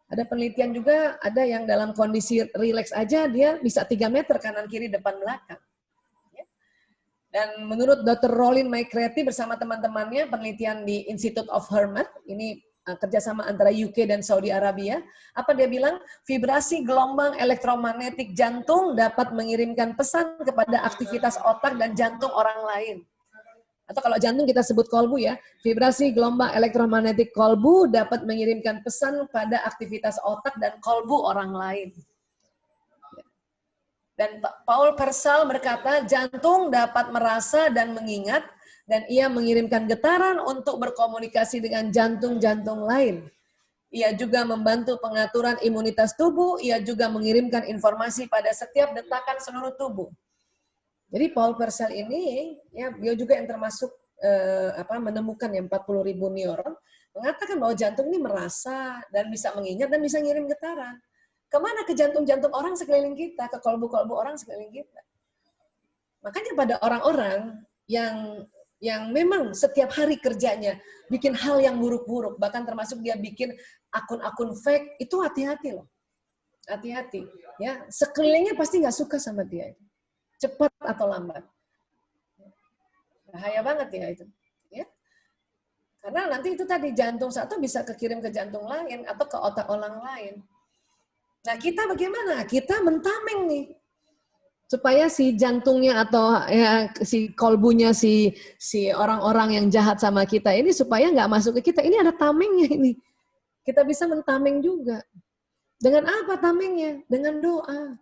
Ada penelitian juga, ada yang dalam kondisi rileks aja, dia bisa 3 meter kanan, kiri, depan, belakang. Dan menurut Dr. Rolin McCarthy bersama teman-temannya, penelitian di Institute of Hermet, ini kerjasama antara UK dan Saudi Arabia, apa dia bilang? Vibrasi gelombang elektromagnetik jantung dapat mengirimkan pesan kepada aktivitas otak dan jantung orang lain. Atau kalau jantung kita sebut kolbu ya, vibrasi gelombang elektromagnetik kolbu dapat mengirimkan pesan pada aktivitas otak dan kolbu orang lain. Dan Paul Persal berkata, jantung dapat merasa dan mengingat, dan ia mengirimkan getaran untuk berkomunikasi dengan jantung-jantung lain. Ia juga membantu pengaturan imunitas tubuh, ia juga mengirimkan informasi pada setiap detakan seluruh tubuh. Jadi Paul Persal ini, ya beliau juga yang termasuk menemukan yang 40.000 neuron, mengatakan bahwa jantung ini merasa dan bisa mengingat dan bisa ngirim getaran. Kemana? Ke jantung-jantung orang sekeliling kita, ke kolbu-kolbu orang sekeliling kita. Makanya pada orang-orang yang memang setiap hari kerjanya bikin hal yang buruk-buruk, bahkan termasuk dia bikin akun-akun fake, itu hati-hati loh. Hati-hati. Ya, sekelilingnya pasti nggak suka sama dia. Cepat atau lambat. Bahaya banget ya itu. Ya. Karena nanti itu tadi jantung satu bisa kekirim ke jantung lain atau ke otak orang lain. Nah kita bagaimana? Kita mentameng nih. Supaya si jantungnya atau ya, si kolbunya si orang-orang yang jahat sama kita ini supaya nggak masuk ke kita. Ini ada tamengnya ini. Kita bisa mentameng juga. Dengan apa tamengnya? Dengan doa.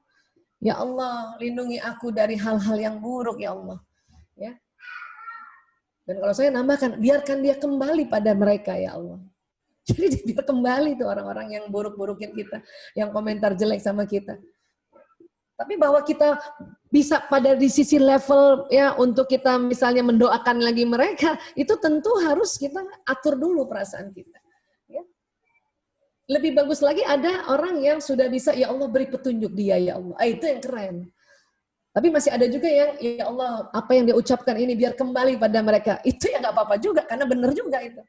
Ya Allah, lindungi aku dari hal-hal yang buruk, ya Allah. Ya. Dan kalau saya nambahkan, biarkan dia kembali pada mereka, ya Allah. Jadi biar kembali tuh orang-orang yang buruk-burukin kita, yang komentar jelek sama kita. Tapi bahwa kita bisa pada di sisi level ya untuk kita misalnya mendoakan lagi mereka, itu tentu harus kita atur dulu perasaan kita. Lebih bagus lagi ada orang yang sudah bisa, ya Allah beri petunjuk dia, ya Allah. Itu yang keren. Tapi masih ada juga yang, ya Allah, apa yang dia ucapkan ini biar kembali pada mereka. Itu ya nggak apa-apa juga, karena benar juga itu.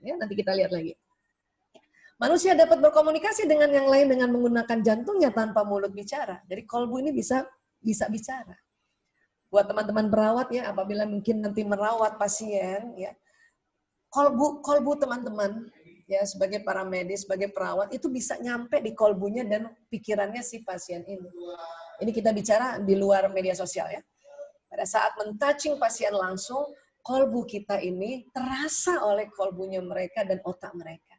Ya, nanti kita lihat lagi. Manusia dapat berkomunikasi dengan yang lain dengan menggunakan jantungnya tanpa mulut bicara. Jadi kolbu ini bisa bicara. Buat teman-teman perawat ya, apabila mungkin nanti merawat pasien, ya kolbu teman-teman, ya sebagai para medis, sebagai perawat itu bisa nyampe di kolbunya dan pikirannya si pasien ini. Ini kita bicara di luar media sosial ya. Pada saat men-touching pasien langsung, kolbu kita ini terasa oleh kolbunya mereka dan otak mereka.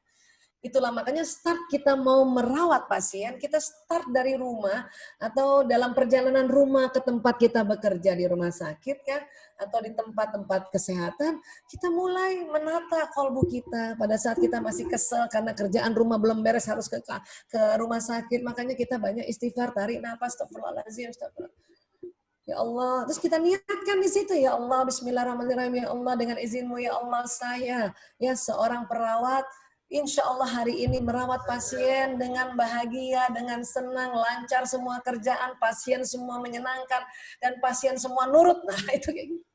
Itulah makanya start kita mau merawat pasien, kita start dari rumah atau dalam perjalanan rumah ke tempat kita bekerja di rumah sakit kan, atau di tempat-tempat kesehatan, kita mulai menata kolbu kita pada saat kita masih kesel karena kerjaan rumah belum beres harus ke rumah sakit, makanya kita banyak istighfar, tarik nafas, astagfirullahaladzim, astagfirullah. Ya Allah, terus kita niatkan di situ, ya Allah, bismillahirrahmanirrahim, ya Allah, dengan izinmu ya Allah, saya ya seorang perawat, insya Allah hari ini merawat pasien dengan bahagia, dengan senang, lancar semua kerjaan, pasien semua menyenangkan, dan pasien semua nurut. Nah itu kayak gitu.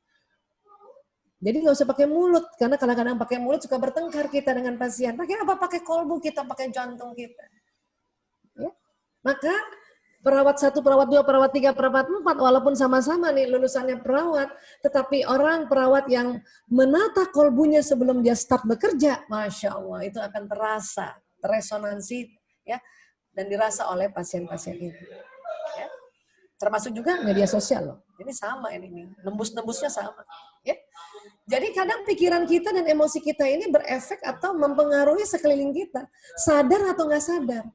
Jadi nggak usah pakai mulut, karena kadang-kadang pakai mulut suka bertengkar kita dengan pasien. Pakai apa? Pakai kolbu kita, pakai jantung kita. Ya? Maka perawat 1, perawat 2, perawat 3, perawat 4, walaupun sama-sama nih lulusannya perawat, tetapi orang perawat yang menata kolbunya sebelum dia start bekerja, Masya Allah, itu akan terasa, teresonansi, ya, dan dirasa oleh pasien-pasien itu. Ya. Termasuk juga media sosial loh. Ini sama ini, nembus-nembusnya sama. Ya. Jadi kadang pikiran kita dan emosi kita ini berefek atau mempengaruhi sekeliling kita, sadar atau nggak sadar.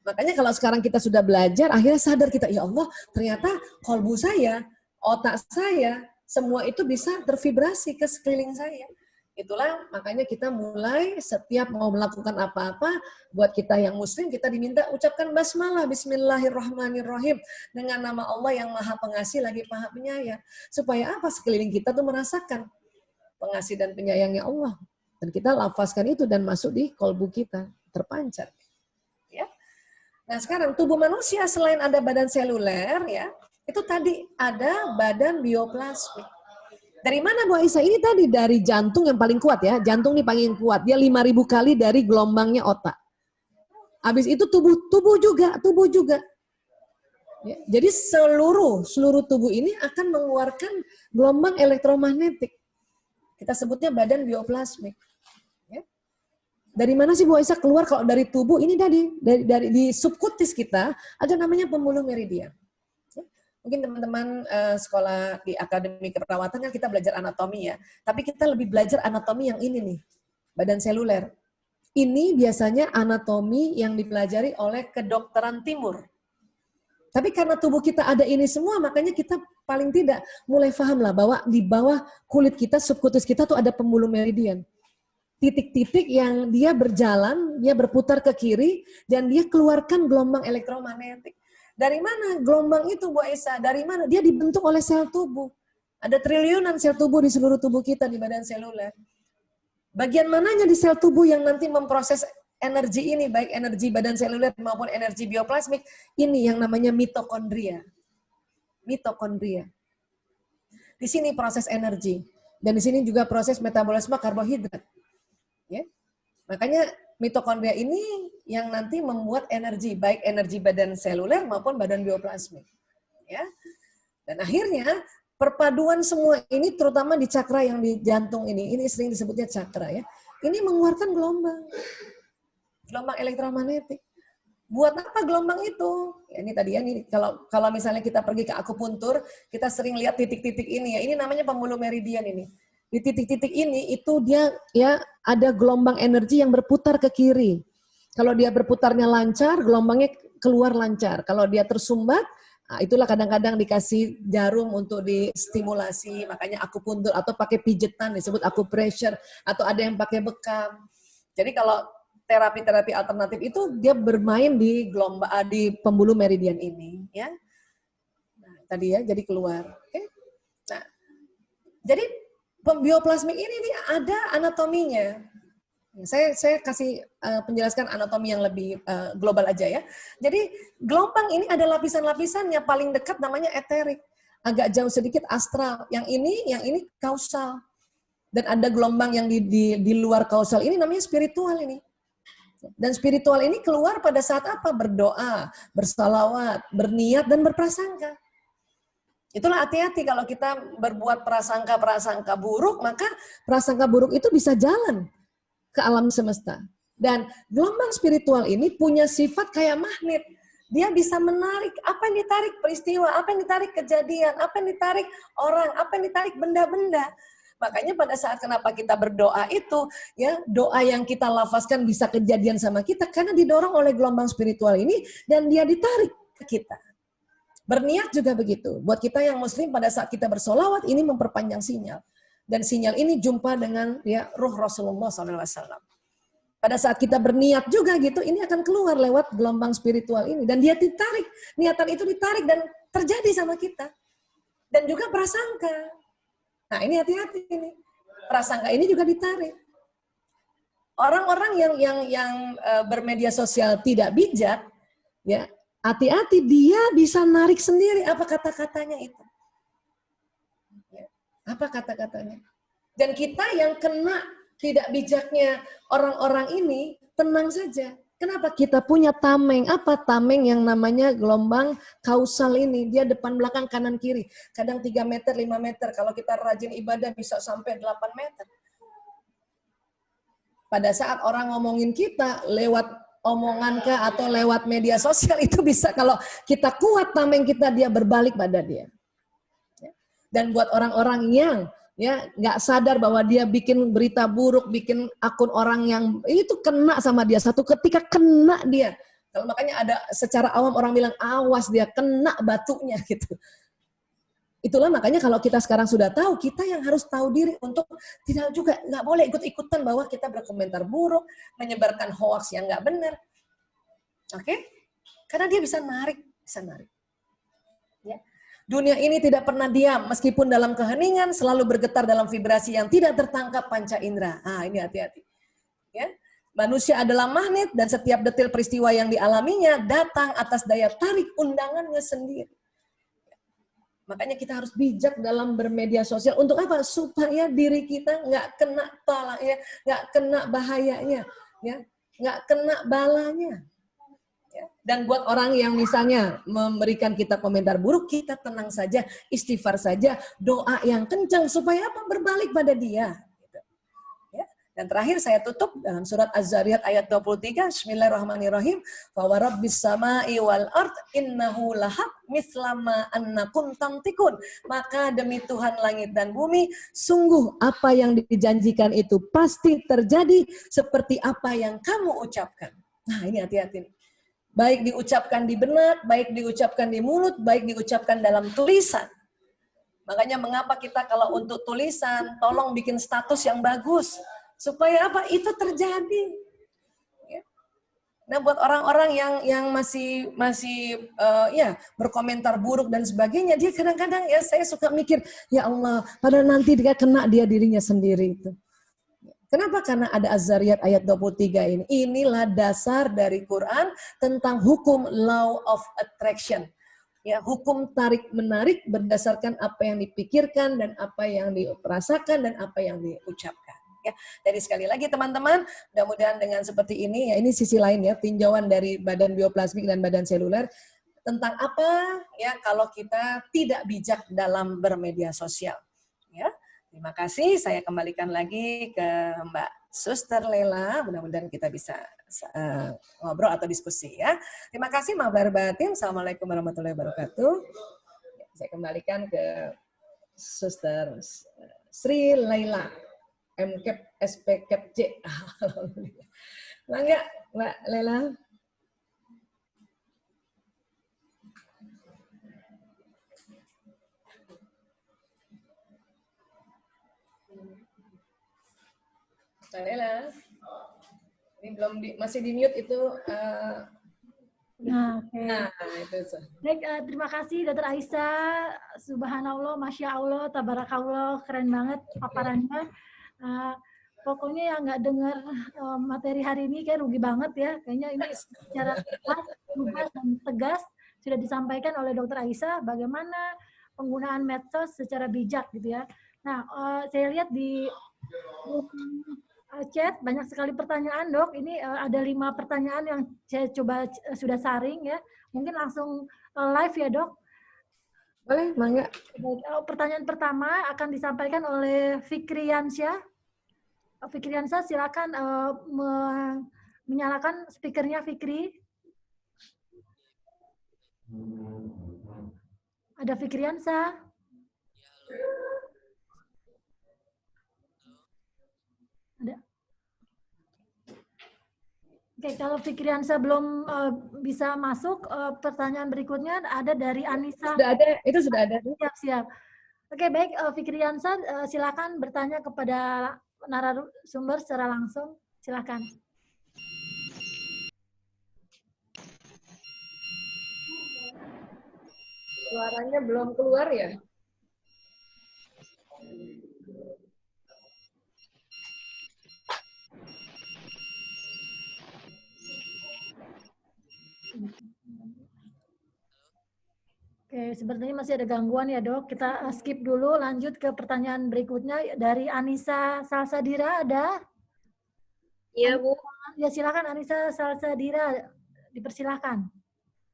Makanya kalau sekarang kita sudah belajar, akhirnya sadar kita, ya Allah, ternyata kolbu saya, otak saya, semua itu bisa tervibrasi ke sekeliling saya. Itulah makanya kita mulai setiap mau melakukan apa-apa, buat kita yang muslim, kita diminta ucapkan basmalah, bismillahirrahmanirrahim, dengan nama Allah yang maha pengasih lagi maha penyayang. Supaya apa? Sekeliling kita tuh merasakan pengasih dan penyayangnya Allah. Dan kita lafazkan itu dan masuk di kolbu kita, terpancar. Nah sekarang tubuh manusia selain ada badan seluler ya, itu tadi ada badan bioplasmik. Dari mana Bu Aisyah? Ini tadi dari jantung yang paling kuat ya, jantung ini paling kuat, dia 5.000 kali dari gelombangnya otak. Habis itu tubuh juga. Ya, jadi seluruh tubuh ini akan mengeluarkan gelombang elektromagnetik. Kita sebutnya badan bioplasmik. Dari mana sih Bu Aisyah keluar kalau dari tubuh? Ini dari di subkutis kita ada namanya pembuluh meridian. Mungkin teman-teman sekolah di akademi keperawatan kan kita belajar anatomi ya. Tapi kita lebih belajar anatomi yang ini nih, badan seluler. Ini biasanya anatomi yang dipelajari oleh kedokteran timur. Tapi karena tubuh kita ada ini semua, makanya kita paling tidak mulai paham lah bahwa di bawah kulit kita, subkutis kita tuh ada pembuluh meridian. Titik-titik yang dia berjalan, dia berputar ke kiri, dan dia keluarkan gelombang elektromagnetik. Dari mana gelombang itu Bu Aisyah? Dari mana? Dia dibentuk oleh sel tubuh. Ada triliunan sel tubuh di seluruh tubuh kita di badan seluler. Bagian mananya di sel tubuh yang nanti memproses energi ini, baik energi badan seluler maupun energi bioplasmik, ini yang namanya mitokondria. Mitokondria. Di sini proses energi. Dan di sini juga proses metabolisme karbohidrat. Ya. Makanya mitokondria ini yang nanti membuat energi, baik energi badan seluler maupun badan bioplasmik. Ya. Dan akhirnya perpaduan semua ini terutama di cakra yang di jantung ini sering disebutnya cakra ya. Ini mengeluarkan gelombang elektromagnetik. Buat apa gelombang itu? Ya, ini tadi ya, ini kalau misalnya kita pergi ke akupuntur, kita sering lihat titik-titik ini ya. Ini namanya pembuluh meridian ini. Di titik-titik ini itu dia ya ada gelombang energi yang berputar ke kiri. Kalau dia berputarnya lancar, gelombangnya keluar lancar. Kalau dia tersumbat, nah itulah kadang-kadang dikasih jarum untuk distimulasi, makanya akupuntur atau pakai pijetan disebut acupressure atau ada yang pakai bekam. Jadi kalau terapi-terapi alternatif itu dia bermain di di pembuluh meridian ini ya. Nah, tadi ya jadi keluar. Oke. Nah, jadi bioplasmik ini nih ada anatominya. Saya kasih penjelaskan anatomi yang lebih global aja ya. Jadi gelombang ini ada lapisan-lapisannya, paling dekat namanya eterik, agak jauh sedikit astral. Yang ini kausal. Dan ada gelombang yang di luar kausal ini namanya spiritual ini. Dan spiritual ini keluar pada saat apa? Berdoa, bersalawat, berniat dan berprasangka. Itulah hati-hati kalau kita berbuat prasangka buruk, maka prasangka buruk itu bisa jalan ke alam semesta. Dan gelombang spiritual ini punya sifat kayak magnet. Dia bisa menarik, apa yang ditarik peristiwa, apa yang ditarik kejadian, apa yang ditarik orang, apa yang ditarik benda-benda. Makanya pada saat kenapa kita berdoa itu, ya doa yang kita lafazkan bisa kejadian sama kita karena didorong oleh gelombang spiritual ini dan dia ditarik ke kita. Berniat juga begitu. Buat kita yang muslim pada saat kita bersolawat ini memperpanjang sinyal. Dan sinyal ini jumpa dengan ya ruh Rasulullah SAW. Pada saat kita berniat juga gitu, ini akan keluar lewat gelombang spiritual ini. Dan dia ditarik, niatan itu ditarik dan terjadi sama kita. Dan juga prasangka. Nah ini hati-hati ini. Prasangka ini juga ditarik. Orang-orang yang bermedia sosial tidak bijak, ya hati-hati dia bisa narik sendiri apa kata-katanya itu. Ya, apa kata-katanya. Dan kita yang kena tidak bijaknya orang-orang ini, tenang saja. Kenapa kita punya tameng? Apa tameng yang namanya gelombang kausal ini? Dia depan, belakang, kanan, kiri. Kadang 3 meter, 5 meter. Kalau kita rajin ibadah bisa sampai 8 meter. Pada saat orang ngomongin kita lewat omongan kah atau lewat media sosial itu bisa kalau kita kuat tameng kita dia berbalik pada dia. Dan buat orang-orang yang ya nggak sadar bahwa dia bikin berita buruk, bikin akun orang yang itu kena sama dia satu ketika kena dia. Kalau makanya ada secara awam orang bilang awas dia kena batunya gitu. Itulah makanya kalau kita sekarang sudah tahu, kita yang harus tahu diri untuk tidak juga nggak boleh ikut-ikutan bahwa kita berkomentar buruk, menyebarkan hoax yang nggak benar. Oke? Karena dia bisa narik, Ya. Dunia ini tidak pernah diam, meskipun dalam keheningan selalu bergetar dalam vibrasi yang tidak tertangkap panca indera. Ah, ini hati-hati. Ya. Manusia adalah magnet dan setiap detil peristiwa yang dialaminya datang atas daya tarik undangannya sendiri. Makanya kita harus bijak dalam bermedia sosial. Untuk apa? Supaya diri kita nggak kena palanya, nggak kena bahayanya, ya, nggak kena balanya. Ya. Dan buat orang yang misalnya memberikan kita komentar buruk, kita tenang saja, istighfar saja, doa yang kencang supaya apa? Berbalik pada dia. Gitu. Ya. Dan terakhir saya tutup dalam surat Az-Zariyat ayat 23, Bismillahirrahmanirrahim. Fa wa rabbis samai wal ard innahu lahaq mislama annakum tamtikun. Maka demi Tuhan langit dan bumi, sungguh apa yang dijanjikan itu pasti terjadi seperti apa yang kamu ucapkan. Nah, ini hati-hati nih. Baik diucapkan di benak, baik diucapkan di mulut, baik diucapkan dalam tulisan. Makanya mengapa kita kalau untuk tulisan, tolong bikin status yang bagus. Supaya apa? Itu terjadi. Ya. Nah, buat orang-orang yang masih ya berkomentar buruk dan sebagainya, dia kadang-kadang ya saya suka mikir, ya Allah, padahal nanti dia kena dia dirinya sendiri itu. Kenapa? Karena ada Az-Zariyat ayat 23 ini. Inilah dasar dari Quran tentang hukum law of attraction. Ya, hukum tarik-menarik berdasarkan apa yang dipikirkan dan apa yang dirasakan dan apa yang diucapkan. Ya, jadi sekali lagi teman-teman, mudah-mudahan dengan seperti ini, ya ini sisi lain ya, tinjauan dari badan bioplasmik dan badan seluler tentang apa ya kalau kita tidak bijak dalam bermedia sosial. Ya, terima kasih. Saya kembalikan lagi ke Mbak Suster Lela. Mudah-mudahan kita bisa ngobrol atau diskusi ya. Terima kasih mabar batin. Assalamualaikum warahmatullahi wabarakatuh. Saya kembalikan ke Suster Sri Laila. MCAP, SPCAP, C. Enggak, Mbak Lela. Mbak Lela. Ini belum masih di mute itu. Nah, okay. Nah, itu. Baik, terima kasih Dr. Aisyah. Subhanallah, Masya Allah, Tabarakallah, keren banget paparannya. Pokoknya yang nggak dengar materi hari ini kayak rugi banget ya. Kayaknya ini secara lugas dan tegas sudah disampaikan oleh Dr. Aisyah bagaimana penggunaan medsos secara bijak gitu ya. Nah, saya lihat di chat banyak sekali pertanyaan, Dok. Ini ada 5 pertanyaan yang saya coba sudah saring ya. Mungkin langsung live ya, Dok. Boleh, mangga. Pertanyaan pertama akan disampaikan oleh Fikriansyah. Fikriansyah, silakan menyalakan speakernya, Fikri. Ada Fikriansa? Ada. Oke, kalau Fikriansa belum bisa masuk, pertanyaan berikutnya ada dari Anissa. Sudah ada, itu sudah ada. Siap. Oke, baik, Fikriansa, silakan bertanya kepada narasumber secara langsung. Silakan. Suaranya belum keluar ya? Oke, sepertinya masih ada gangguan ya, Dok. Kita skip dulu, lanjut ke pertanyaan berikutnya dari Anissa Salsadira, ada? Iya, Bu. Ya, silakan Anissa Salsadira, dipersilakan.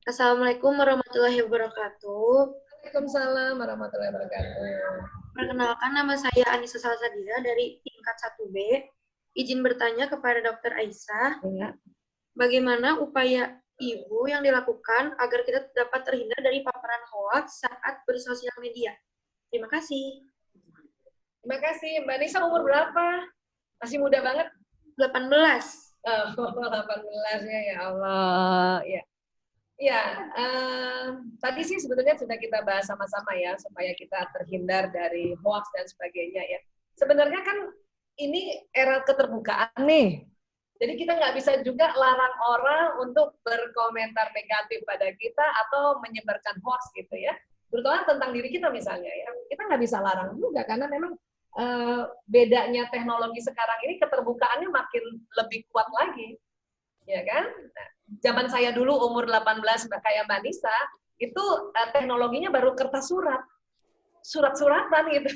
Assalamualaikum warahmatullahi wabarakatuh. Waalaikumsalam warahmatullahi wabarakatuh. Perkenalkan, nama saya Anissa Salsadira dari tingkat 1B. Izin bertanya kepada Dr. Aisyah, Ya. bagaimana upaya Ibu yang dilakukan agar kita dapat terhindar dari paparan hoaks saat bersosial media? Terima kasih. Terima kasih. Mbak Nisa umur berapa? Masih muda banget? 18. Oh, 18 ya Allah. Ya. Ya, tadi sih sebetulnya sudah kita bahas sama-sama ya, supaya kita terhindar dari hoax dan sebagainya ya. Sebenarnya kan ini era keterbukaan nih. Jadi kita nggak bisa juga larang orang untuk berkomentar negatif pada kita atau menyebarkan hoax gitu ya. Terutama tentang diri kita misalnya ya. Kita nggak bisa larang juga karena memang bedanya teknologi sekarang ini keterbukaannya makin lebih kuat lagi. Ya kan? Nah, zaman saya dulu umur 18 kayak Mbak Nisa, itu teknologinya baru kertas surat-suratan gitu.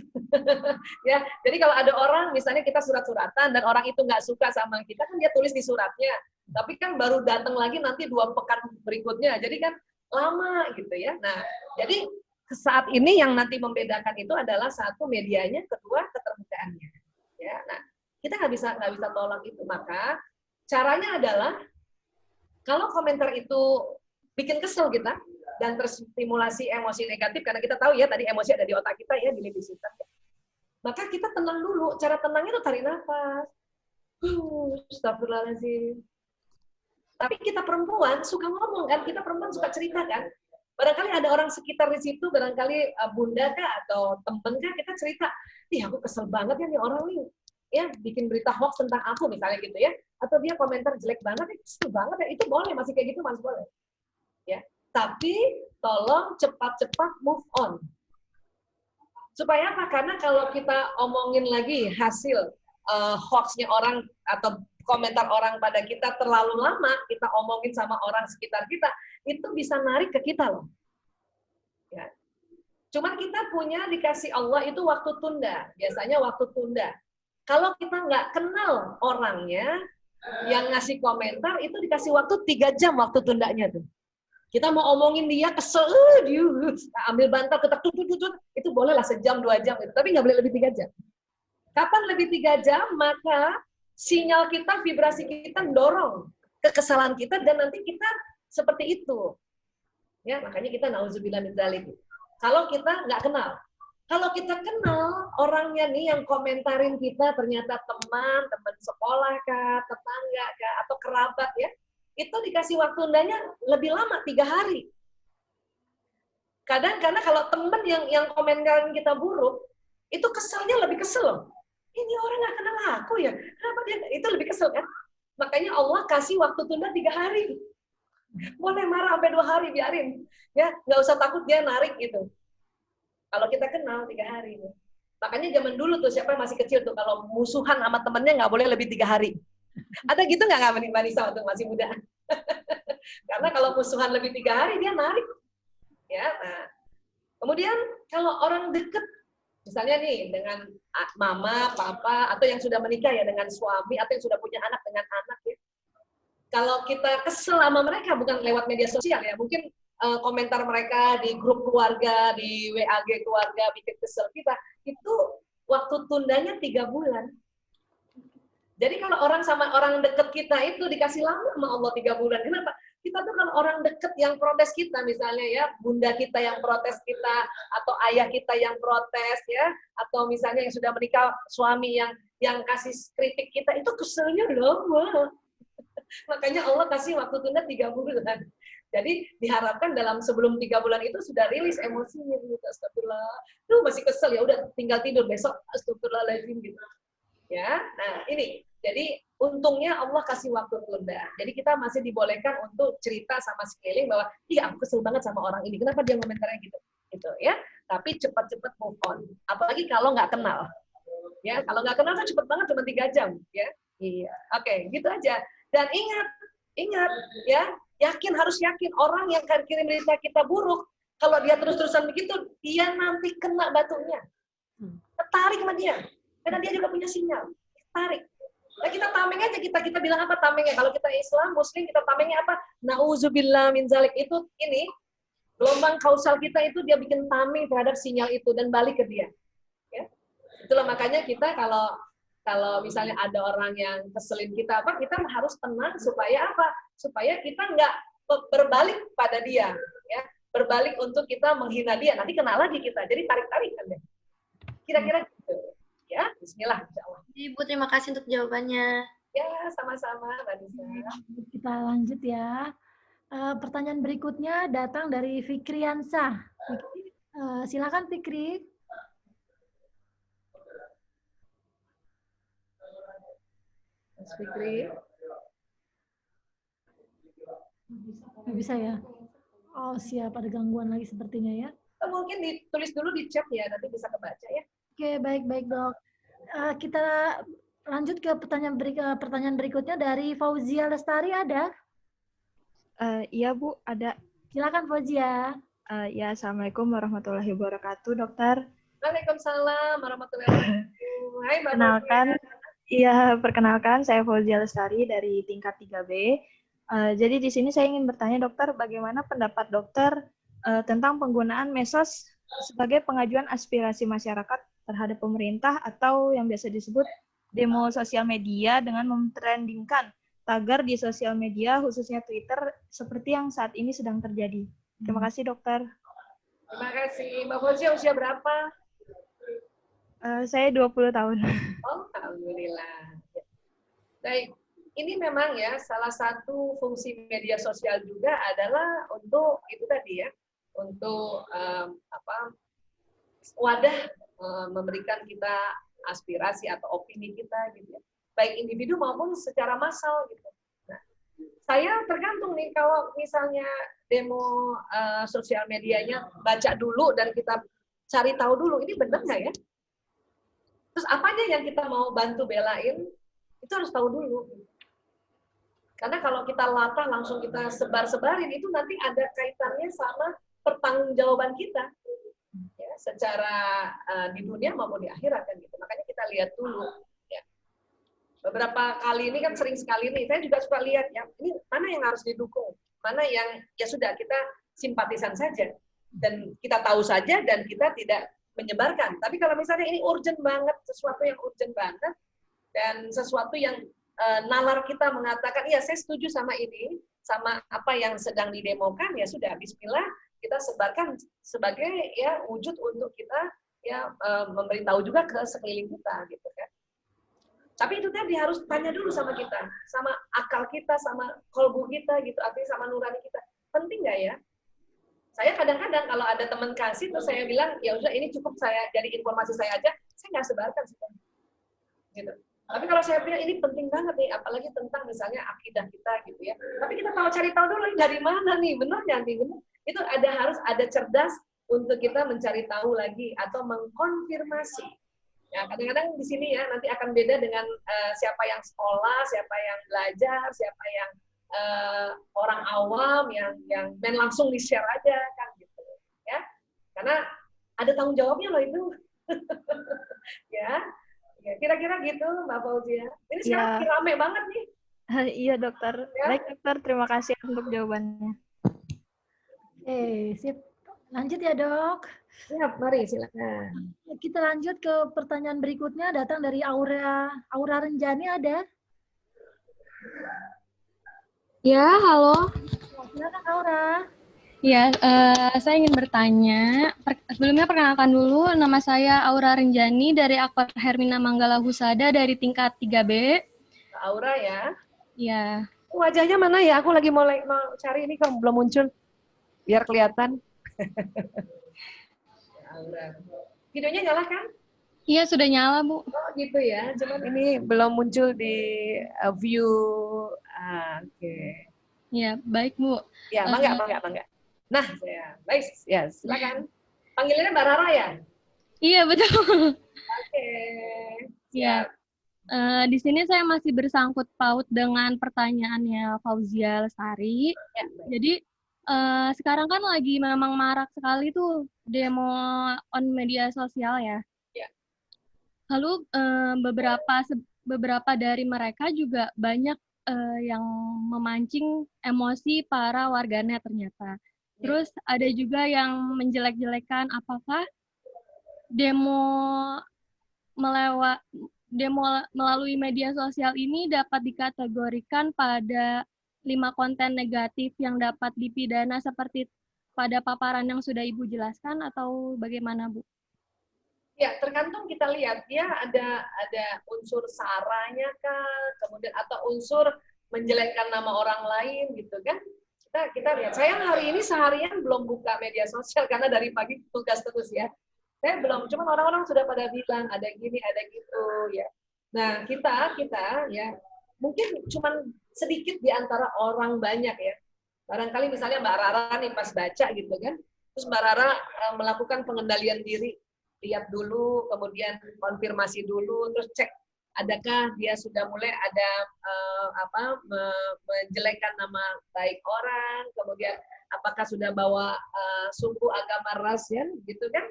Ya, jadi kalau ada orang misalnya kita surat-suratan dan orang itu nggak suka sama kita kan dia tulis di suratnya. Tapi kan baru datang lagi nanti 2 pekan berikutnya. Jadi kan lama gitu ya. Nah, jadi saat ini yang nanti membedakan itu adalah satu medianya, kedua keterbukaannya. Ya, nah kita nggak bisa tolak itu. Maka caranya adalah kalau komentar itu bikin kesel kita dan terstimulasi emosi negatif, karena kita tahu ya tadi emosi ada di otak kita ya, di limbic system. Maka kita tenang dulu. Cara tenangnya itu tarik nafas. Astagfirullahaladzim. Tapi kita perempuan suka ngomong kan, kita perempuan suka cerita kan. Barangkali ada orang sekitar di situ, barangkali bunda kah atau temen kah, kita cerita, ih aku kesel banget ya nih orang nih, ya bikin berita hoax tentang aku misalnya gitu ya, atau dia komentar jelek banget, kesel banget ya, itu boleh, masih kayak gitu masih boleh. Ya, tapi tolong cepat-cepat move on. Supaya apa? Karena kalau kita omongin lagi hasil hoaxnya orang atau komentar orang pada kita terlalu lama, kita omongin sama orang sekitar kita, itu bisa narik ke kita loh. Ya. Cuman kita punya dikasih Allah itu waktu tunda, biasanya waktu tunda. Kalau kita nggak kenal orangnya, yang ngasih komentar itu dikasih waktu 3 jam waktu tundanya tuh. Kita mau omongin dia kesel, dia ambil bantal ketak itu bolehlah sejam 2 jam itu, tapi nggak boleh lebih 3 jam. Kapan lebih 3 jam maka sinyal kita, vibrasi kita dorong ke kesalahan kita dan nanti kita seperti itu. Ya, makanya kita nauzubillah min dzalik. Kalau kita nggak kenal. Kalau kita kenal orangnya nih yang komentarin kita ternyata teman sekolah kah, tetangga kah, atau kerabat ya, itu dikasih waktu tundanya lebih lama 3 hari. Kadang karena kalau teman yang komentarin kita buruk, itu keselnya lebih kesel loh. Ini orang nggak kenal aku ya, kenapa dia itu lebih kesel kan? Makanya Allah kasih waktu tunda 3 hari. Boleh marah sampai 2 hari biarin, ya nggak usah takut dia narik gitu. Kalau kita kenal 3 hari. Makanya zaman dulu tuh siapa yang masih kecil tuh kalau musuhan sama temennya nggak boleh lebih 3 hari. Ada gitu nggak Mbak Nisa waktu masih muda? Karena kalau musuhan lebih 3 hari dia narik. Ya, nah. Kemudian kalau orang deket, misalnya nih dengan mama, papa, atau yang sudah menikah ya dengan suami, atau yang sudah punya anak dengan anak ya. Kalau kita kesel sama mereka bukan lewat media sosial ya, mungkin komentar mereka di grup keluarga, di WAG keluarga bikin kesel kita, itu waktu tundanya 3 bulan. Jadi kalau orang sama orang deket kita itu dikasih lama sama Allah 3 bulan. Kenapa? Kita tuh kan orang deket yang protes kita, misalnya ya, bunda kita yang protes kita, atau ayah kita yang protes ya, atau misalnya yang sudah menikah suami yang kasih kritik kita, itu keselnya lama. Makanya Allah kasih waktu tunda 3 bulan. Jadi diharapkan dalam sebelum 3 bulan itu sudah rilis emosinya gitu. Astagfirullah. Duh, masih kesel, ya udah tinggal tidur besok. Astagfirullahaladzim gitu. Ya, nah ini. Jadi untungnya Allah kasih waktu tunda. Jadi kita masih dibolehkan untuk cerita sama sekeliling bahwa, iya aku kesel banget sama orang ini. Kenapa dia komentarnya gitu? Gitu ya. Tapi cepat-cepat move on. Apalagi kalau nggak kenal. Ya, kalau nggak kenal tuh cepet banget, cuma 3 jam. Ya, iya. Oke, gitu aja. Dan ingat, ya, harus yakin orang yang akan kirim berita kita buruk. Kalau dia terus-terusan begitu, dia nanti kena batunya. Tertarik sama dia. Karena dia juga punya sinyal. Tarik. Nah, kita tameng aja, kita bilang apa tamengnya? Kalau kita Islam, Muslim, kita tamengnya apa? Nauzubillah min zalik. Itu ini, gelombang kausal kita itu dia bikin tameng terhadap sinyal itu dan balik ke dia. Ya. Itulah makanya kita kalau misalnya ada orang yang keselin kita apa, kita harus tenang supaya apa? Supaya kita nggak berbalik pada dia. Ya. Berbalik untuk kita menghina dia. Nanti kena lagi kita. Jadi tarik-tarikan deh. Kira-kira gitu. Ya, bismillah, insyaallah. Ibu, terima kasih untuk jawabannya. Ya, sama-sama, Mbak Nisa. Kita lanjut ya. Pertanyaan berikutnya datang dari Fikriansah. Silakan Fikri. Mas Fikri. Nggak bisa ya? Oh, siap. Ada gangguan lagi sepertinya ya. Mungkin ditulis dulu di chat ya, nanti bisa kebaca ya. Oke, baik dok. Kita lanjut ke pertanyaan berikutnya dari Fauzia Lestari, ada? Iya Bu, ada. Silakan Fauzia. Ya, Assalamualaikum warahmatullahi wabarakatuh, dokter. Waalaikumsalam warahmatullahi wabarakatuh. Hai Mbak. Perkenalkan, saya Fauzia Lestari dari tingkat 3B. Jadi di sini saya ingin bertanya dokter, bagaimana pendapat dokter tentang penggunaan medsos sebagai pengajuan aspirasi masyarakat terhadap pemerintah atau yang biasa disebut demo sosial media dengan memtrendingkan tagar di sosial media khususnya Twitter seperti yang saat ini sedang terjadi. Terima kasih dokter. Terima kasih. Mbak Fauzia usia berapa? Saya 20 tahun. Oh, alhamdulillah. Baik. Ini memang ya salah satu fungsi media sosial juga adalah untuk itu tadi ya, untuk wadah memberikan kita aspirasi atau opini kita gitu ya, baik individu maupun secara massal gitu. Nah, saya tergantung nih kalau misalnya demo sosial medianya baca dulu dan kita cari tahu dulu ini benar nggak ya? Terus apanya yang kita mau bantu belain itu harus tahu dulu. Karena kalau kita latah langsung kita sebar-sebarin itu nanti ada kaitannya sama pertanggungjawaban kita. Ya, secara di dunia maupun di akhirat kan gitu. Makanya kita lihat dulu ya. Beberapa kali ini kan sering sekali nih saya juga suka lihat ya, ini mana yang harus didukung, mana yang ya sudah kita simpatisan saja dan kita tahu saja dan kita tidak menyebarkan. Tapi kalau misalnya ini urgent banget, sesuatu yang urgent banget dan sesuatu yang nalar kita mengatakan iya saya setuju sama ini, sama apa yang sedang didemokan, ya sudah bismillah kita sebarkan sebagai ya wujud untuk kita ya memberitahu juga ke sekeliling kita gitu kan. Tapi itu tadi harus tanya dulu sama kita, sama akal kita, sama kolbu kita gitu, artinya sama nurani kita. Penting nggak ya? Saya kadang-kadang kalau ada teman kasih terus saya bilang ya udah ini cukup saya jadi informasi saya aja, saya nggak sebarkan sih. Gitu. Tapi kalau saya bilang ini penting banget nih, apalagi tentang misalnya akidah kita gitu ya. Tapi kita cari tahu dulu dari mana nih, benar nggak nih, benar. Itu harus ada cerdas untuk kita mencari tahu lagi atau mengkonfirmasi. Ya, kadang-kadang di sini ya nanti akan beda dengan siapa yang sekolah, siapa yang belajar, siapa yang orang awam yang main langsung di-share aja kan gitu. Ya. Karena ada tanggung jawabnya loh itu. Ya. Ya, kira-kira gitu Mbak Fauzia. Ini sekarang rame banget nih. Iya dokter. Ya? Baik dokter, terima kasih untuk jawabannya. Sip. Lanjut ya dok. Ya, mari silakan. Kita lanjut ke pertanyaan berikutnya, datang dari Aura Renjani, ada? Ya, halo. Silakan Aura. Ya, saya ingin bertanya. Sebelumnya perkenalkan dulu, nama saya Aura Renjani dari Akbar Hermina Manggala Husada dari tingkat 3B. Aura ya. Ya. Wajahnya mana ya? Aku lagi mau cari ini kok belum muncul. Biar kelihatan. Aura. Videonya nyala kan? Iya, sudah nyala, Bu. Oh gitu ya. Cuman ini belum muncul di view. Oke. Ya, baik, Bu. Ya, bangga. Nah, baik, ya silakan. Panggilannya Mbak Rara ya? Iya, betul. Oke. Ya. Di sini saya masih bersangkut paut dengan pertanyaannya Fauzia Lestari. Ya, jadi sekarang kan lagi memang marak sekali tuh demo on media sosial ya. Ya. Lalu beberapa dari mereka juga banyak yang memancing emosi para warganet ternyata. Terus ada juga yang menjelek-jelekan apakah demo melalui media sosial ini dapat dikategorikan pada 5 konten negatif yang dapat dipidana seperti pada paparan yang sudah Ibu jelaskan atau bagaimana, Bu? Ya, tergantung kita lihat dia ada unsur saranya kah, kemudian atau unsur menjelekkan nama orang lain gitu kan. Kita lihat. Saya hari ini seharian belum buka media sosial karena dari pagi tugas terus ya. Saya belum, cuma orang-orang sudah pada bilang ada gini, ada gitu ya. Nah, kita ya mungkin cuma sedikit di antara orang banyak ya. Barangkali misalnya Mbak Rara nih pas baca gitu kan. Terus Mbak Rara melakukan pengendalian diri. Lihat dulu, kemudian konfirmasi dulu, terus cek adakah dia sudah mulai ada menjelekkan nama baik orang, kemudian apakah sudah bawa suku, agama, ras ya, gitu kan?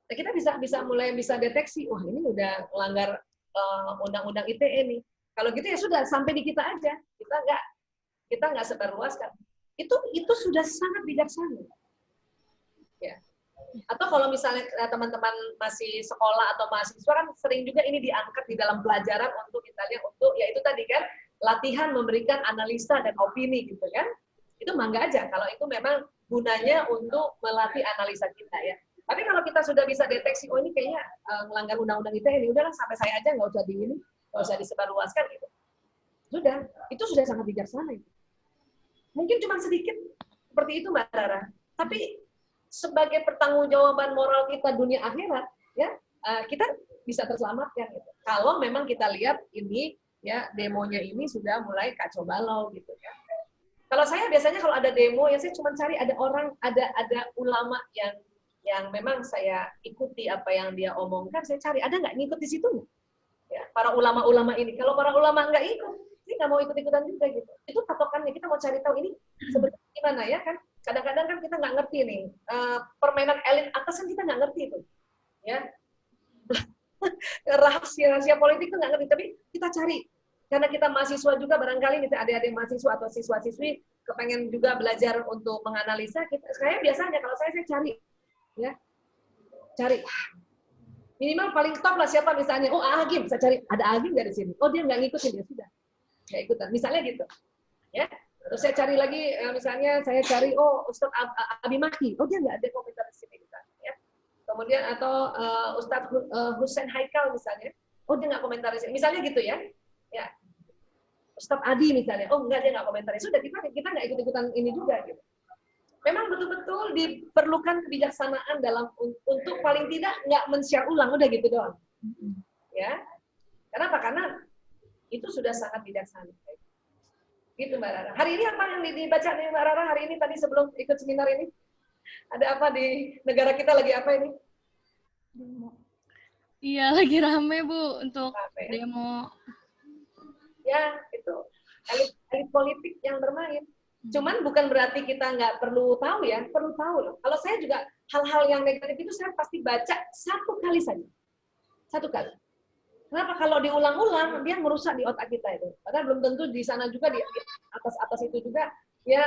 Nah, kita bisa mulai deteksi, wah ini udah melanggar undang-undang ITE nih. Kalau gitu ya sudah sampai di kita aja, kita nggak sebarluaskan. Itu sudah sangat bijaksana. Ya. Atau kalau misalnya teman-teman masih sekolah atau mahasiswa kan sering juga ini diangkat di dalam pelajaran untuk misalnya untuk ya itu tadi kan latihan memberikan analisa dan opini gitu kan. Itu mangga aja kalau itu memang gunanya untuk melatih analisa kita ya. Tapi kalau kita sudah bisa deteksi, oh ini kayaknya melanggar undang-undang ITE ini, udahlah sampai saya aja nggak usah disebarluaskan gitu. Sudah, itu sudah sangat bijaksana. Mungkin cuma sedikit seperti itu Mbak Rara. Tapi sebagai pertanggungjawaban moral kita dunia akhirat, ya kita bisa terselamatkan. Gitu. Kalau memang kita lihat ini, ya demonya ini sudah mulai kacau balau gitu ya. Kalau saya biasanya kalau ada demo, ya saya cuma cari ada orang, ada ulama yang memang saya ikuti apa yang dia omongkan, saya cari ada nggak ngikut di situ? Ya, para ulama-ulama ini. Kalau para ulama nggak ikut, ini nggak mau ikut-ikutan juga gitu. Itu patokannya, kita mau cari tahu ini sebenarnya gimana ya kan? Kadang-kadang kan kita nggak ngerti nih, permainan elit atas kan kita nggak ngerti itu. Ya. Rahasia politik itu nggak ngerti, tapi kita cari. Karena kita mahasiswa juga, barangkali nih adik-adik mahasiswa atau siswa-siswi kepengen juga belajar untuk menganalisa, saya biasanya kalau saya cari. Ya, cari minimal paling top lah siapa misalnya, oh Agim, saya cari ada Agim nggak di sini, oh dia nggak ngikutin, ya sudah nggak ikutan, misalnya gitu ya. Terus saya cari lagi misalnya saya cari oh Ustadz Abi Maki, oh dia nggak ada komentar di sini misalnya ya. Kemudian atau Ustadz Husain Haikal misalnya, oh dia nggak komentar di sini, misalnya gitu ya. Ya Ustadz Adi misalnya, oh enggak dia nggak komentar, sudah kita nggak ikut-ikutan ini juga gitu. Memang betul-betul diperlukan kebijaksanaan dalam untuk paling tidak nggak men-share ulang, udah gitu doang. Ya. Kenapa? Karena itu sudah sangat bijaksana. Gitu Mbak Rara. Hari ini apa yang dibaca nih Mbak Rara hari ini tadi sebelum ikut seminar ini? Ada apa di negara kita lagi apa ini? Iya, lagi rame Bu untuk demo. Ya, itu elit politik yang bermain. Cuman bukan berarti kita nggak perlu tahu ya, perlu tahu loh. Kalau saya juga hal-hal yang negatif itu saya pasti baca satu kali saja. Satu kali. Kenapa? Kalau diulang-ulang, dia merusak di otak kita itu. Padahal belum tentu di sana juga, di atas-atas itu juga, ya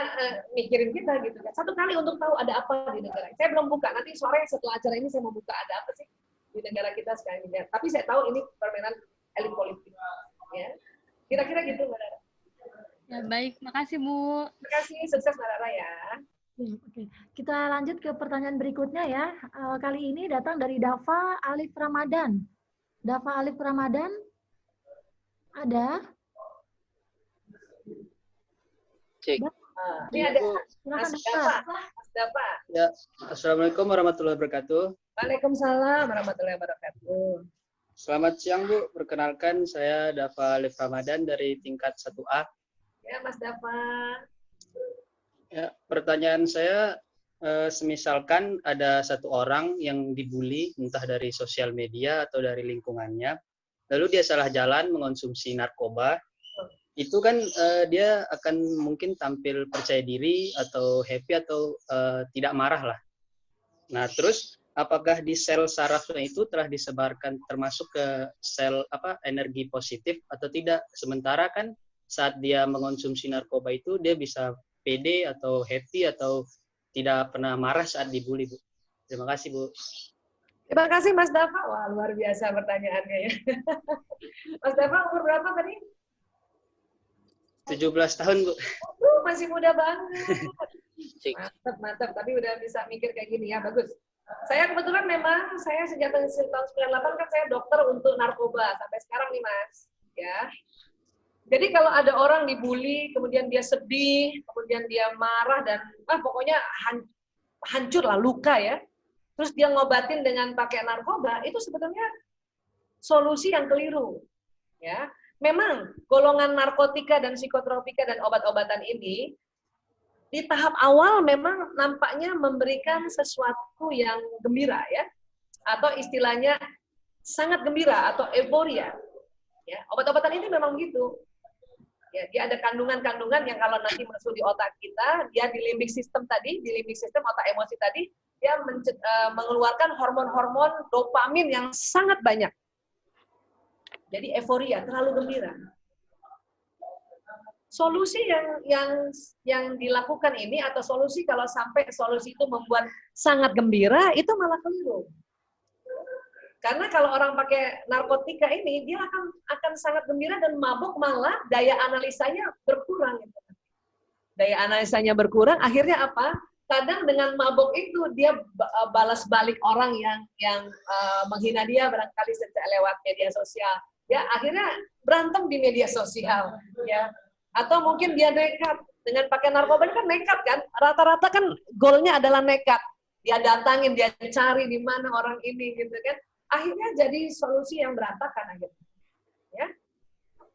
mikirin kita gitu kan. Satu kali untuk tahu ada apa di negara. Saya belum buka, nanti sore setelah acara ini saya mau buka ada apa sih di negara kita sekarang ini. Tapi saya tahu ini permainan elit politik. Ya. Kira-kira gitu, Mbak Dara. Ya, baik, makasih Bu. Terima kasih, sukses Mbak Rara ya. Oke. Kita lanjut ke pertanyaan berikutnya ya. Kali ini datang dari Dava Alif Ramadan. Dava Alif Ramadan, ada? Cek. Ini ada Silakan Mas Dava. Dava. Mas Dava. Ya, Assalamualaikum warahmatullahi wabarakatuh. Waalaikumsalam warahmatullahi wabarakatuh. Selamat siang Bu, perkenalkan saya Dava Alif Ramadan dari tingkat 1A. Ya Mas Dava. Ya, pertanyaan saya, semisalkan ada satu orang yang dibully entah dari sosial media atau dari lingkungannya, lalu dia salah jalan mengonsumsi narkoba, itu kan dia akan mungkin tampil percaya diri atau happy atau tidak marah lah. Nah, terus apakah di sel sarafnya itu telah disebarkan termasuk ke sel energi positif atau tidak? Sementara kan saat dia mengonsumsi narkoba itu dia bisa pede atau happy atau tidak pernah marah saat dibully, Bu. Terima kasih, Bu. Terima kasih Mas Dava. Wah, luar biasa pertanyaannya ya. Mas Dava umur berapa tadi? 17 tahun, Bu. Masih muda banget. Mantap, mantap. Tapi udah bisa mikir kayak gini ya, bagus. Saya kebetulan memang, saya sejak tahun 98 kan saya dokter untuk narkoba. Sampai sekarang nih Mas. Ya. Jadi kalau ada orang dibully, kemudian dia sedih, kemudian dia marah, dan pokoknya hancur lah, luka ya. Terus dia ngobatin dengan pakai narkoba, itu sebetulnya solusi yang keliru. Ya. Memang golongan narkotika dan psikotropika dan obat-obatan ini di tahap awal memang nampaknya memberikan sesuatu yang gembira ya, atau istilahnya sangat gembira atau euforia. Ya, obat-obatan ini memang gitu. Ya, dia ada kandungan-kandungan yang kalau nanti masuk di otak kita, dia di limbik sistem tadi, di limbik sistem otak emosi tadi, dia mengeluarkan hormon-hormon dopamin yang sangat banyak. Jadi euforia, terlalu gembira. Solusi yang dilakukan ini atau solusi kalau sampai solusi itu membuat sangat gembira, itu malah keliru. Karena kalau orang pakai narkotika ini, dia akan sangat gembira dan mabuk, malah daya analisanya berkurang. Daya analisanya berkurang, akhirnya apa? Kadang dengan mabuk itu dia balas balik orang yang menghina dia barangkali lewat media sosial. Ya, akhirnya berantem di media sosial. Ya, atau mungkin dia nekat dengan pakai narkoba, ini kan nekat kan? Rata-rata kan goalnya adalah nekat. Dia datangin, dia cari di mana orang ini gitu kan. Akhirnya jadi solusi yang berantakan akhirnya. Ya.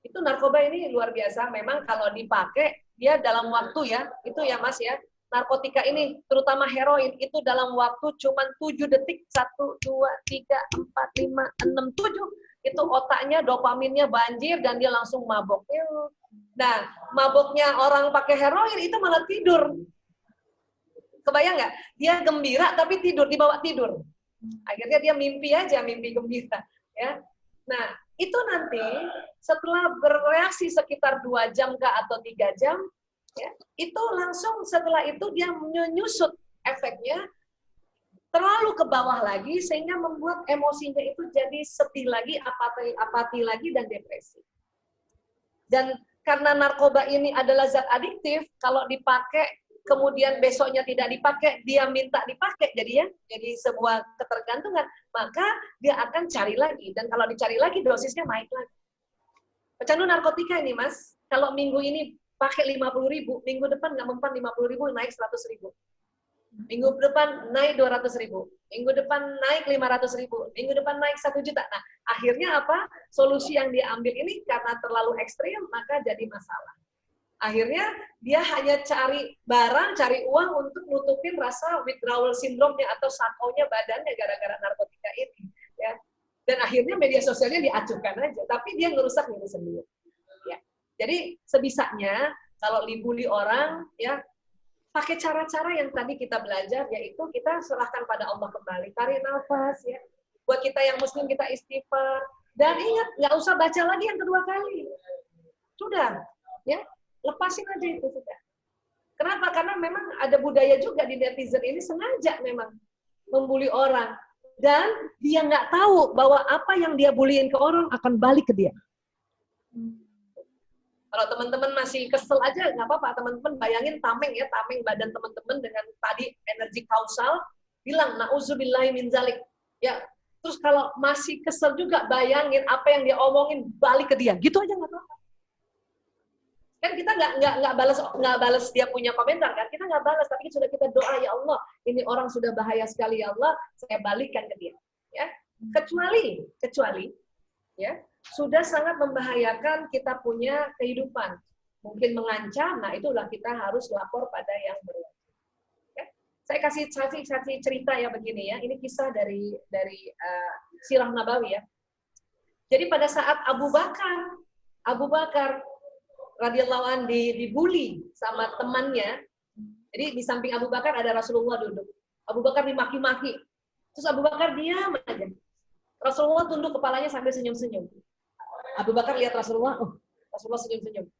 Itu narkoba ini luar biasa. Memang kalau dipakai dia dalam waktu ya, itu ya Mas ya. Narkotika ini terutama heroin itu dalam waktu cuma 7 detik, 1 2 3 4 5 6 7 itu otaknya dopaminnya banjir dan dia langsung mabok. Nah, maboknya orang pakai heroin itu malah tidur. Kebayang nggak? Dia gembira tapi tidur, dibawa tidur. Akhirnya dia mimpi aja, mimpi gembira. Ya. Nah, itu nanti setelah bereaksi sekitar 2 jam atau 3 jam, ya, itu langsung setelah itu dia menyusut efeknya terlalu ke bawah lagi sehingga membuat emosinya itu jadi sedih lagi, apati lagi, dan depresi. Dan karena narkoba ini adalah zat adiktif, kalau dipakai kemudian besoknya tidak dipakai, dia minta dipakai, jadi sebuah ketergantungan, maka dia akan cari lagi, dan kalau dicari lagi dosisnya naik lagi. Pecandu narkotika ini Mas, kalau minggu ini pakai 50.000, minggu depan nggak mempan 50.000, naik 100.000. Minggu depan naik 200.000, minggu depan naik 500.000, minggu depan naik 1 juta. Nah, akhirnya apa? Solusi yang dia ambil ini karena terlalu ekstrim, maka jadi masalah. Akhirnya dia hanya cari barang, cari uang untuk nutupin rasa withdrawal syndrome-nya atau SAO-nya badannya gara-gara narkotika ini. Ya. Dan akhirnya media sosialnya diacuhkan aja, tapi dia ngerusak diri sendiri. Ya. Jadi sebisanya kalau dibully orang, ya pakai cara-cara yang tadi kita belajar, yaitu kita serahkan pada Allah kembali, tarik nafas, ya. Buat kita yang muslim kita istighfar, dan ingat nggak usah baca lagi yang kedua kali, sudah, ya lepasin aja itu sudah. Kenapa? Karena memang ada budaya juga di netizen ini sengaja memang membuli orang, dan dia nggak tahu bahwa apa yang dia buliin ke orang akan balik ke dia. Kalau teman-teman masih kesel aja, nggak apa-apa. Teman-teman bayangin tameng ya, tameng badan teman-teman dengan tadi energi kausal, bilang, na'udzubillahi min zalik. Ya, terus kalau masih kesel juga, bayangin apa yang dia omongin, balik ke dia. Gitu aja nggak apa-apa. Kan kita nggak balas dia punya komentar kan, kita nggak balas, tapi sudah kita doa, ya Allah, ini orang sudah bahaya sekali, ya Allah, saya balikkan ke dia. Ya, kecuali ya sudah sangat membahayakan kita punya kehidupan, mungkin mengancam, nah itulah kita harus lapor pada yang berwajib. Ya. Saya kasih cerita ya begini ya, ini kisah dari Sirah Nabawi ya. Jadi pada saat Abu Bakar radhiyallahu anhu dibully sama temannya, jadi di samping Abu Bakar ada Rasulullah duduk. Abu Bakar dimaki-maki, terus Abu Bakar diam aja. Rasulullah tunduk kepalanya sambil senyum-senyum. Abu Bakar lihat Rasulullah, Rasulullah senyum-senyum.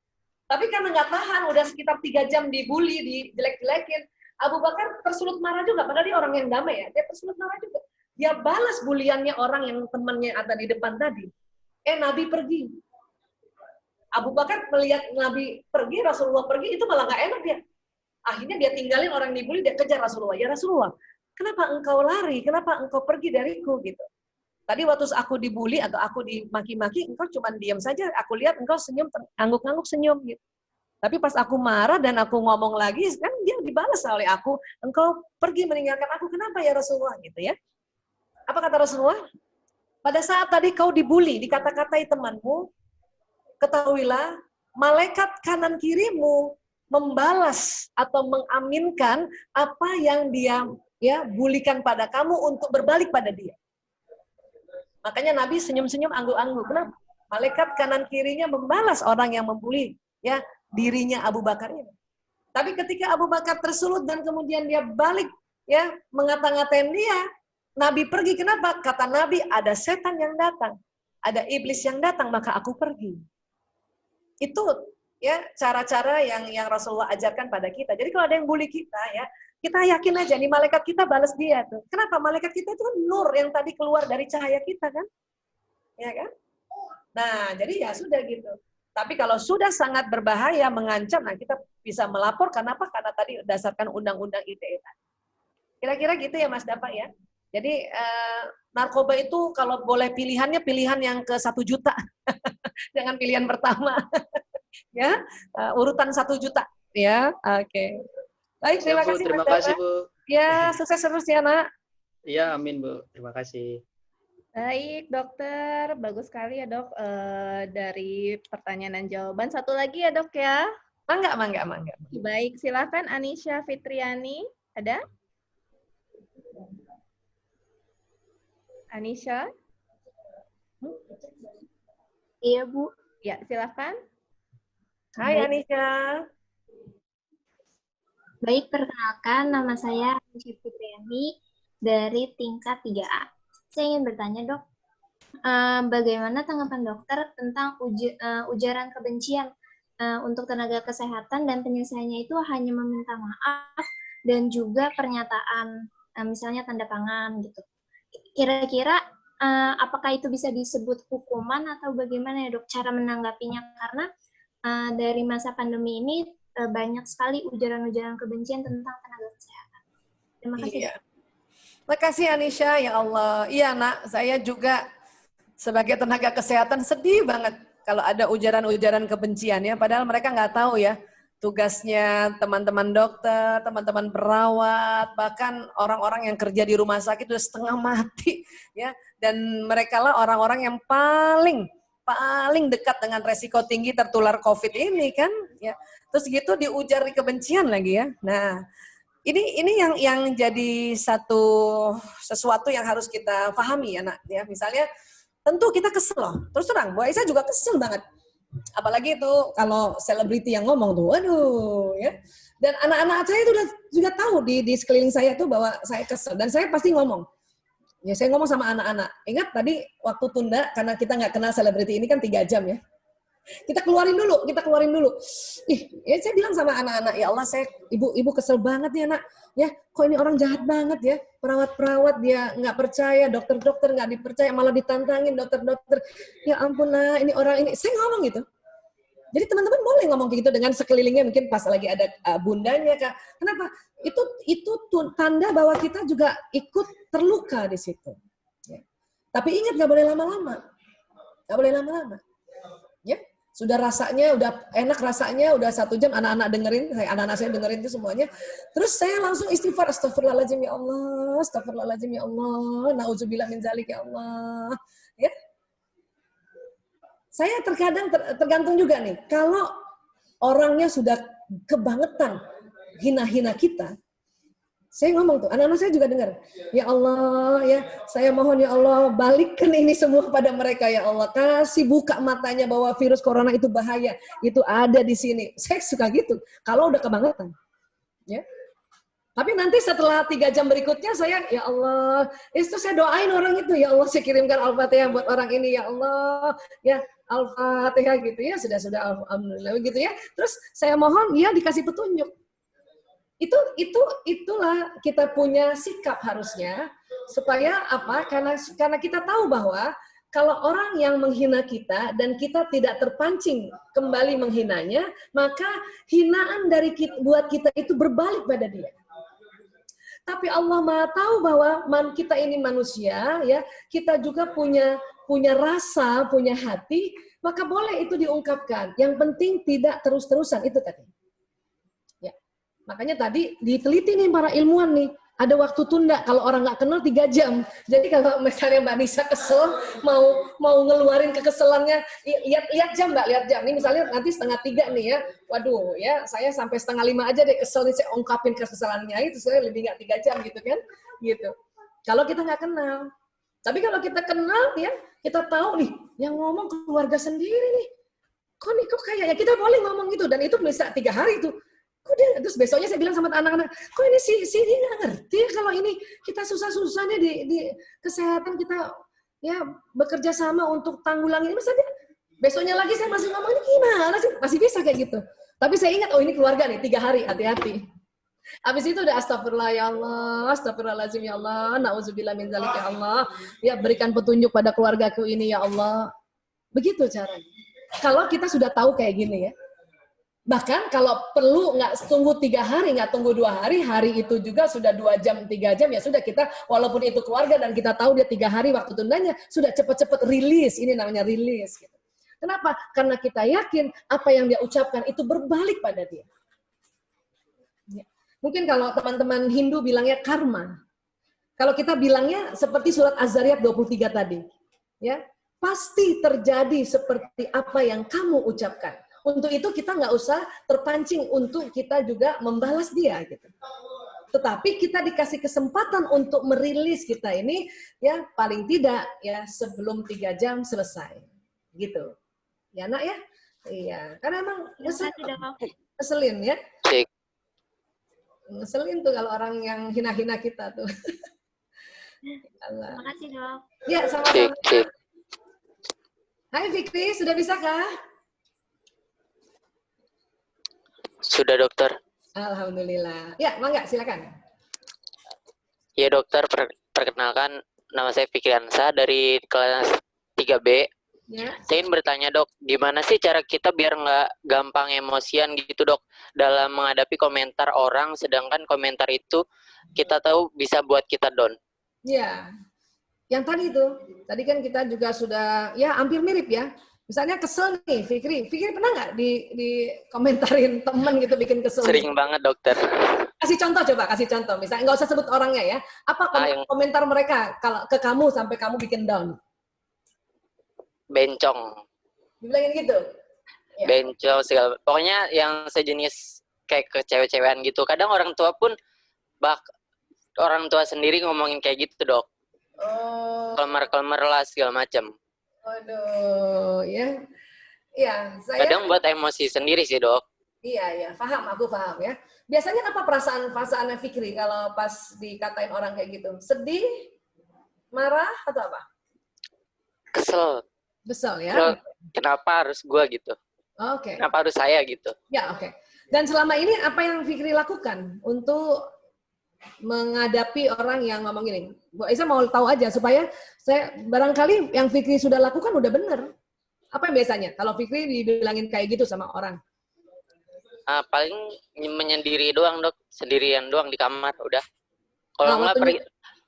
Tapi karena nggak tahan, udah sekitar 3 jam dibully, dijelek-jelekin, Abu Bakar tersulut marah juga, padahal dia orang yang damai ya, dia tersulut marah juga. Dia balas buliannya orang yang temannya ada di depan tadi. Nabi pergi. Abu Bakar melihat Nabi pergi, Rasulullah pergi, itu malah nggak enak dia. Akhirnya dia tinggalin orang yang dibully, dia kejar Rasulullah. Ya Rasulullah, kenapa engkau lari? Kenapa engkau pergi dariku? Gitu. Tadi waktu aku dibully atau aku dimaki-maki, engkau cuma diam saja. Aku lihat engkau senyum, ngangguk-ngangguk senyum. Gitu. Tapi pas aku marah dan aku ngomong lagi, kan dia dibalas oleh aku. Engkau pergi meninggalkan aku, kenapa ya Rasulullah? Gitu ya. Apa kata Rasulullah? Pada saat tadi kau dibully, dikata-katai temanmu, ketahuilah, malaikat kanan kirimu membalas atau mengaminkan apa yang dia bulikan pada kamu untuk berbalik pada dia. Makanya Nabi senyum-senyum angguk-angguk. Kenapa? Malaikat kanan kirinya membalas orang yang membuli ya dirinya Abu Bakar ini. Tapi ketika Abu Bakar tersulut dan kemudian dia balik ya mengata-ngatain dia, Nabi pergi. Kenapa? Kata Nabi, ada setan yang datang, ada iblis yang datang, maka aku pergi. Itu ya cara-cara yang Rasulullah ajarkan pada kita. Jadi kalau ada yang bully kita ya, kita yakin aja nih malaikat kita balas dia tuh. Kenapa? Malaikat kita itu kan nur yang tadi keluar dari cahaya kita kan? Ya kan? Nah, jadi ya sudah gitu. Tapi kalau sudah sangat berbahaya, mengancam, nah kita bisa melapor. Kenapa? Karena tadi berdasarkan undang-undang ITE. Kira-kira gitu ya Mas Dapa ya. Jadi narkoba itu kalau boleh pilihannya pilihan yang ke 1 juta. Jangan pilihan pertama. Ya, urutan 1 juta. Ya, oke. Baik, terima kasih Terima Mas kasih Dapa. Bu. Ya, sukses terus ya Nak. Iya, amin Bu. Terima kasih. Baik, dokter. Bagus sekali ya, Dok. Dari pertanyaan dan jawaban. Satu lagi ya, Dok ya. Mangga. Baik, silakan Anisha Fitriani. Ada? Anisha? Iya, Bu. Ya, silakan. Hai Anisha. Baik, perkenalkan nama saya Anisha Fitriani dari tingkat 3A. Saya ingin bertanya, Dok, bagaimana tanggapan dokter tentang ujaran kebencian untuk tenaga kesehatan dan penyelesaiannya itu hanya meminta maaf dan juga pernyataan, misalnya tanda tangan gitu. Kira-kira apakah itu bisa disebut hukuman atau bagaimana ya, Dok, cara menanggapinya? Karena dari masa pandemi ini banyak sekali ujaran-ujaran kebencian tentang tenaga kesehatan. Terima kasih. Iya. Terima kasih Anisha, ya Allah. Iya Nak, saya juga sebagai tenaga kesehatan sedih banget kalau ada ujaran-ujaran kebencian ya. Padahal mereka nggak tahu ya tugasnya teman-teman dokter, teman-teman perawat, bahkan orang-orang yang kerja di rumah sakit sudah setengah mati ya. Dan mereka lah orang-orang yang paling dekat dengan resiko tinggi tertular COVID ini kan ya. Terus gitu diujar kebencian lagi ya. Nah, ini yang jadi sesuatu yang harus kita pahami ya Nak ya. Misalnya tentu kita kesel loh. Terus terang, Bu Aisyah juga kesel banget. Apalagi itu kalau selebriti yang ngomong tuh, waduh ya. Dan anak-anak saya itu juga tahu di sekeliling saya tuh bahwa saya kesel dan saya pasti ngomong. Ya saya ngomong sama anak-anak. Ingat tadi waktu tunda karena kita nggak kenal selebriti ini kan 3 jam ya. Kita keluarin dulu. Ya saya bilang sama anak-anak, ya Allah ibu kesel banget ya Nak. Ya, kok ini orang jahat banget ya. Perawat-perawat dia nggak percaya, dokter-dokter nggak dipercaya, malah ditantangin dokter-dokter. Ya ampun lah, ini orang ini. Saya ngomong gitu. Jadi teman-teman boleh ngomong kayak gitu dengan sekelilingnya, mungkin pas lagi ada bundanya, Kak. Kenapa? Itu tanda bahwa kita juga ikut terluka di situ. Ya. Tapi ingat, nggak boleh lama-lama. Nggak boleh lama-lama. Ya. Sudah rasanya, udah enak rasanya, udah 1 jam anak-anak dengerin, anak-anak saya dengerin itu semuanya. Terus saya langsung istighfar, astagfirullahaladzim ya Allah, astagfirullahaladzim ya Allah, na'udzubillah min dzalik ya Allah. Ya. Saya tergantung juga nih, kalau orangnya sudah kebangetan hina-hina kita, saya ngomong tuh, anak-anak saya juga dengar, ya Allah, ya saya mohon ya Allah, balikkan ini semua pada mereka ya Allah, kasih buka matanya bahwa virus corona itu bahaya, itu ada di sini. Saya suka gitu, kalau udah kebangetan. Ya. Tapi nanti setelah 3 jam berikutnya saya, ya Allah, itu saya doain orang itu, ya Allah saya kirimkan Al-Fatihah buat orang ini, ya Allah, ya Al-Fatihah gitu ya, sudah alhamdulillah gitu ya. Terus saya mohon ya dikasih petunjuk. Itulah kita punya sikap harusnya, supaya apa? Karena kita tahu bahwa kalau orang yang menghina kita dan kita tidak terpancing kembali menghinanya, maka hinaan dari buat kita itu berbalik pada dia. Tapi Allah Maha tahu bahwa kita ini manusia, ya, kita juga punya rasa, punya hati, maka boleh itu diungkapkan. Yang penting tidak terus-terusan, itu tadi. Ya. Makanya tadi diteliti nih para ilmuwan nih, ada waktu tunda kalau orang nggak kenal 3 jam. Jadi kalau misalnya Mbak Nisa kesel, mau ngeluarin kekeselannya, lihat jam Mbak, lihat jam. Ini misalnya nanti 2:30 nih ya, waduh ya saya sampai 4:30 aja deh kesel nih, saya ungkapin kekeselannya itu, saya lebih nggak 3 jam gitu kan, gitu. Kalau kita nggak kenal. Tapi kalau kita kenal ya, kita tahu nih, yang ngomong keluarga sendiri nih. Kok kayaknya kita boleh ngomong gitu, dan itu bisa 3 hari tuh. Terus besoknya saya bilang sama anak-anak, kok ini si nggak ngerti ya kalau ini kita susah-susahnya di kesehatan kita ya bekerja sama untuk tanggulangi ini. Misalnya besoknya lagi saya masih ngomong, ini gimana sih, masih bisa kayak gitu. Tapi saya ingat, oh ini keluarga nih, 3 hari, hati-hati. Habis itu udah astagfirullah ya Allah, astagfirullahaladzim ya Allah, na'udzubillah min dzalik ya Allah, ya berikan petunjuk pada keluargaku ini ya Allah. Begitu caranya. Kalau kita sudah tahu kayak gini ya. Bahkan kalau perlu nggak tunggu 3 hari, nggak tunggu 2 hari, hari itu juga sudah 2 jam, 3 jam, ya sudah kita, walaupun itu keluarga dan kita tahu dia 3 hari waktu tundanya, sudah cepat-cepat rilis, ini namanya rilis. Gitu. Kenapa? Karena kita yakin apa yang dia ucapkan itu berbalik pada dia. Ya. Mungkin kalau teman-teman Hindu bilangnya karma. Kalau kita bilangnya seperti surat Az-Zariyat 23 tadi. Ya, pasti terjadi seperti apa yang kamu ucapkan. Untuk itu kita nggak usah terpancing untuk kita juga membalas dia gitu. Tetapi kita dikasih kesempatan untuk merilis kita ini ya paling tidak ya sebelum 3 jam selesai. Gitu. Ya Nak ya? Iya, karena emang ngeselin ya. Ngeselin tuh kalau orang yang hina-hina kita tuh. Terima kasih Dok. Ya, sama-sama. Hai Fikri, sudah bisa kah? Sudah dokter. Alhamdulillah. Ya, mangga silakan. Ya dokter, perkenalkan nama saya Fikri Ansa dari kelas 3B. Ya. Saya ingin bertanya dok, gimana sih cara kita biar nggak gampang emosian gitu dok dalam menghadapi komentar orang, sedangkan komentar itu kita tahu bisa buat kita down. Ya, yang tadi itu, tadi kan kita juga sudah, ya hampir mirip ya. Misalnya kesel nih, Fikri pernah nggak di komentarin temen gitu bikin kesel? Sering banget dokter. Kasih contoh coba, kasih contoh. Misalnya nggak usah sebut orangnya ya. Apa komentar mereka kalau ke kamu sampai kamu bikin down? Bencong. Dibilangin gitu? Ya. Bencong segala. Pokoknya yang sejenis kayak ke cewek-cewekan gitu. Kadang orang tua pun orang tua sendiri ngomongin kayak gitu dok. Oh. Kelmer-kelmer lah segala macam. Waduh, ya. Ya, saya kadang buat emosi sendiri sih, Dok. Iya, aku paham ya. Biasanya apa perasaannya Fikri kalau pas dikatain orang kayak gitu? Sedih, marah atau apa? Kesel. Kesel ya. Kesel, kenapa harus gua gitu? Oke. Kenapa harus saya gitu? Ya, oke. Dan selama ini apa yang Fikri lakukan untuk menghadapi orang yang ngomong gini? Bu Aisyah mau tahu aja supaya saya barangkali yang Fikri sudah lakukan udah benar. Apa yang biasanya? Kalau Fikri dibilangin kayak gitu sama orang? Paling menyendiri doang dok, sendirian doang di kamar udah. Kalau nggak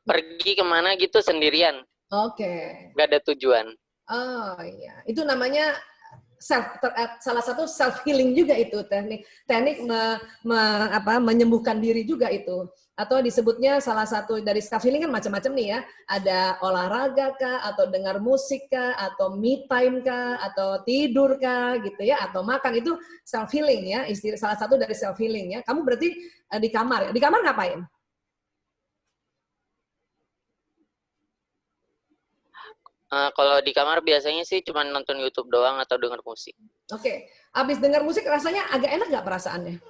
pergi kemana gitu sendirian. Oke. Gak ada tujuan. Oh iya, itu namanya salah satu self healing juga itu, teknik menyembuhkan diri juga itu. Atau disebutnya salah satu dari self healing kan macam-macam nih ya. Ada olahraga kah, atau dengar musik kah, atau me time kah, atau tidur kah gitu ya, atau makan, itu self healing ya. Salah satu dari self healing ya. Kamu berarti di kamar ya. Di kamar ngapain? Kalau di kamar biasanya sih cuma nonton YouTube doang atau denger musik. Oke. Abis denger musik rasanya agak enak nggak perasaannya?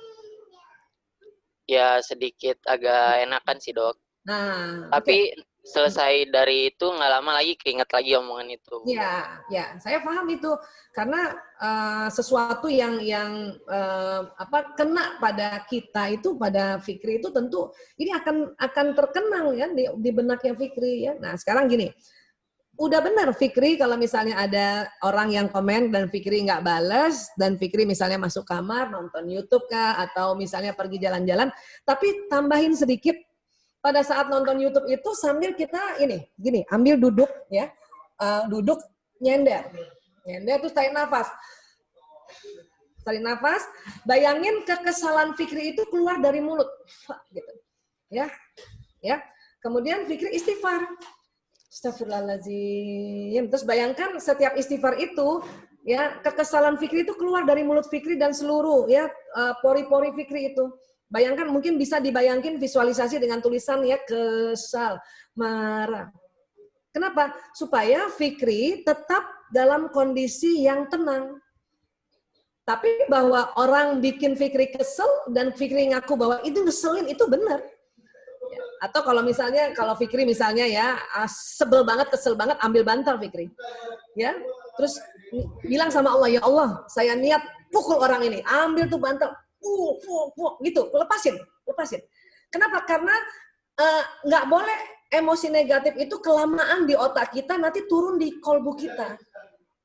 Ya sedikit agak enakan sih dok. Nah, tapi selesai dari itu nggak lama lagi keinget lagi omongan itu. Ya, saya paham itu karena sesuatu yang kena pada kita itu, pada Fikri itu tentu ini akan terkenang ya di benaknya Fikri ya. Nah sekarang gini. Udah benar Fikri kalau misalnya ada orang yang komen dan Fikri nggak balas, dan Fikri misalnya masuk kamar nonton YouTube kah, atau misalnya pergi jalan-jalan, tapi tambahin sedikit pada saat nonton YouTube itu sambil kita gini, ambil duduk ya, duduk nyender terus tarik nafas, bayangin kekesalan Fikri itu keluar dari mulut, gitu, ya, kemudian Fikri istighfar. Astagfirullahaladzim. Terus bayangkan setiap istighfar itu, ya kekesalan Fikri itu keluar dari mulut Fikri dan seluruh ya pori-pori Fikri itu. Bayangkan, mungkin bisa dibayangkan visualisasi dengan tulisan ya, kesal, marah. Kenapa? Supaya Fikri tetap dalam kondisi yang tenang. Tapi bahwa orang bikin Fikri kesel dan Fikri ngaku bahwa itu ngeselin, itu benar. Atau kalau Fikri misalnya ya sebel banget, kesel banget, ambil bantal Fikri, ya, terus bilang sama Allah, ya Allah, saya niat pukul orang ini, ambil tuh bantal, gitu, lepasin. Kenapa? Karena nggak boleh emosi negatif itu kelamaan di otak kita, nanti turun di kolbu kita.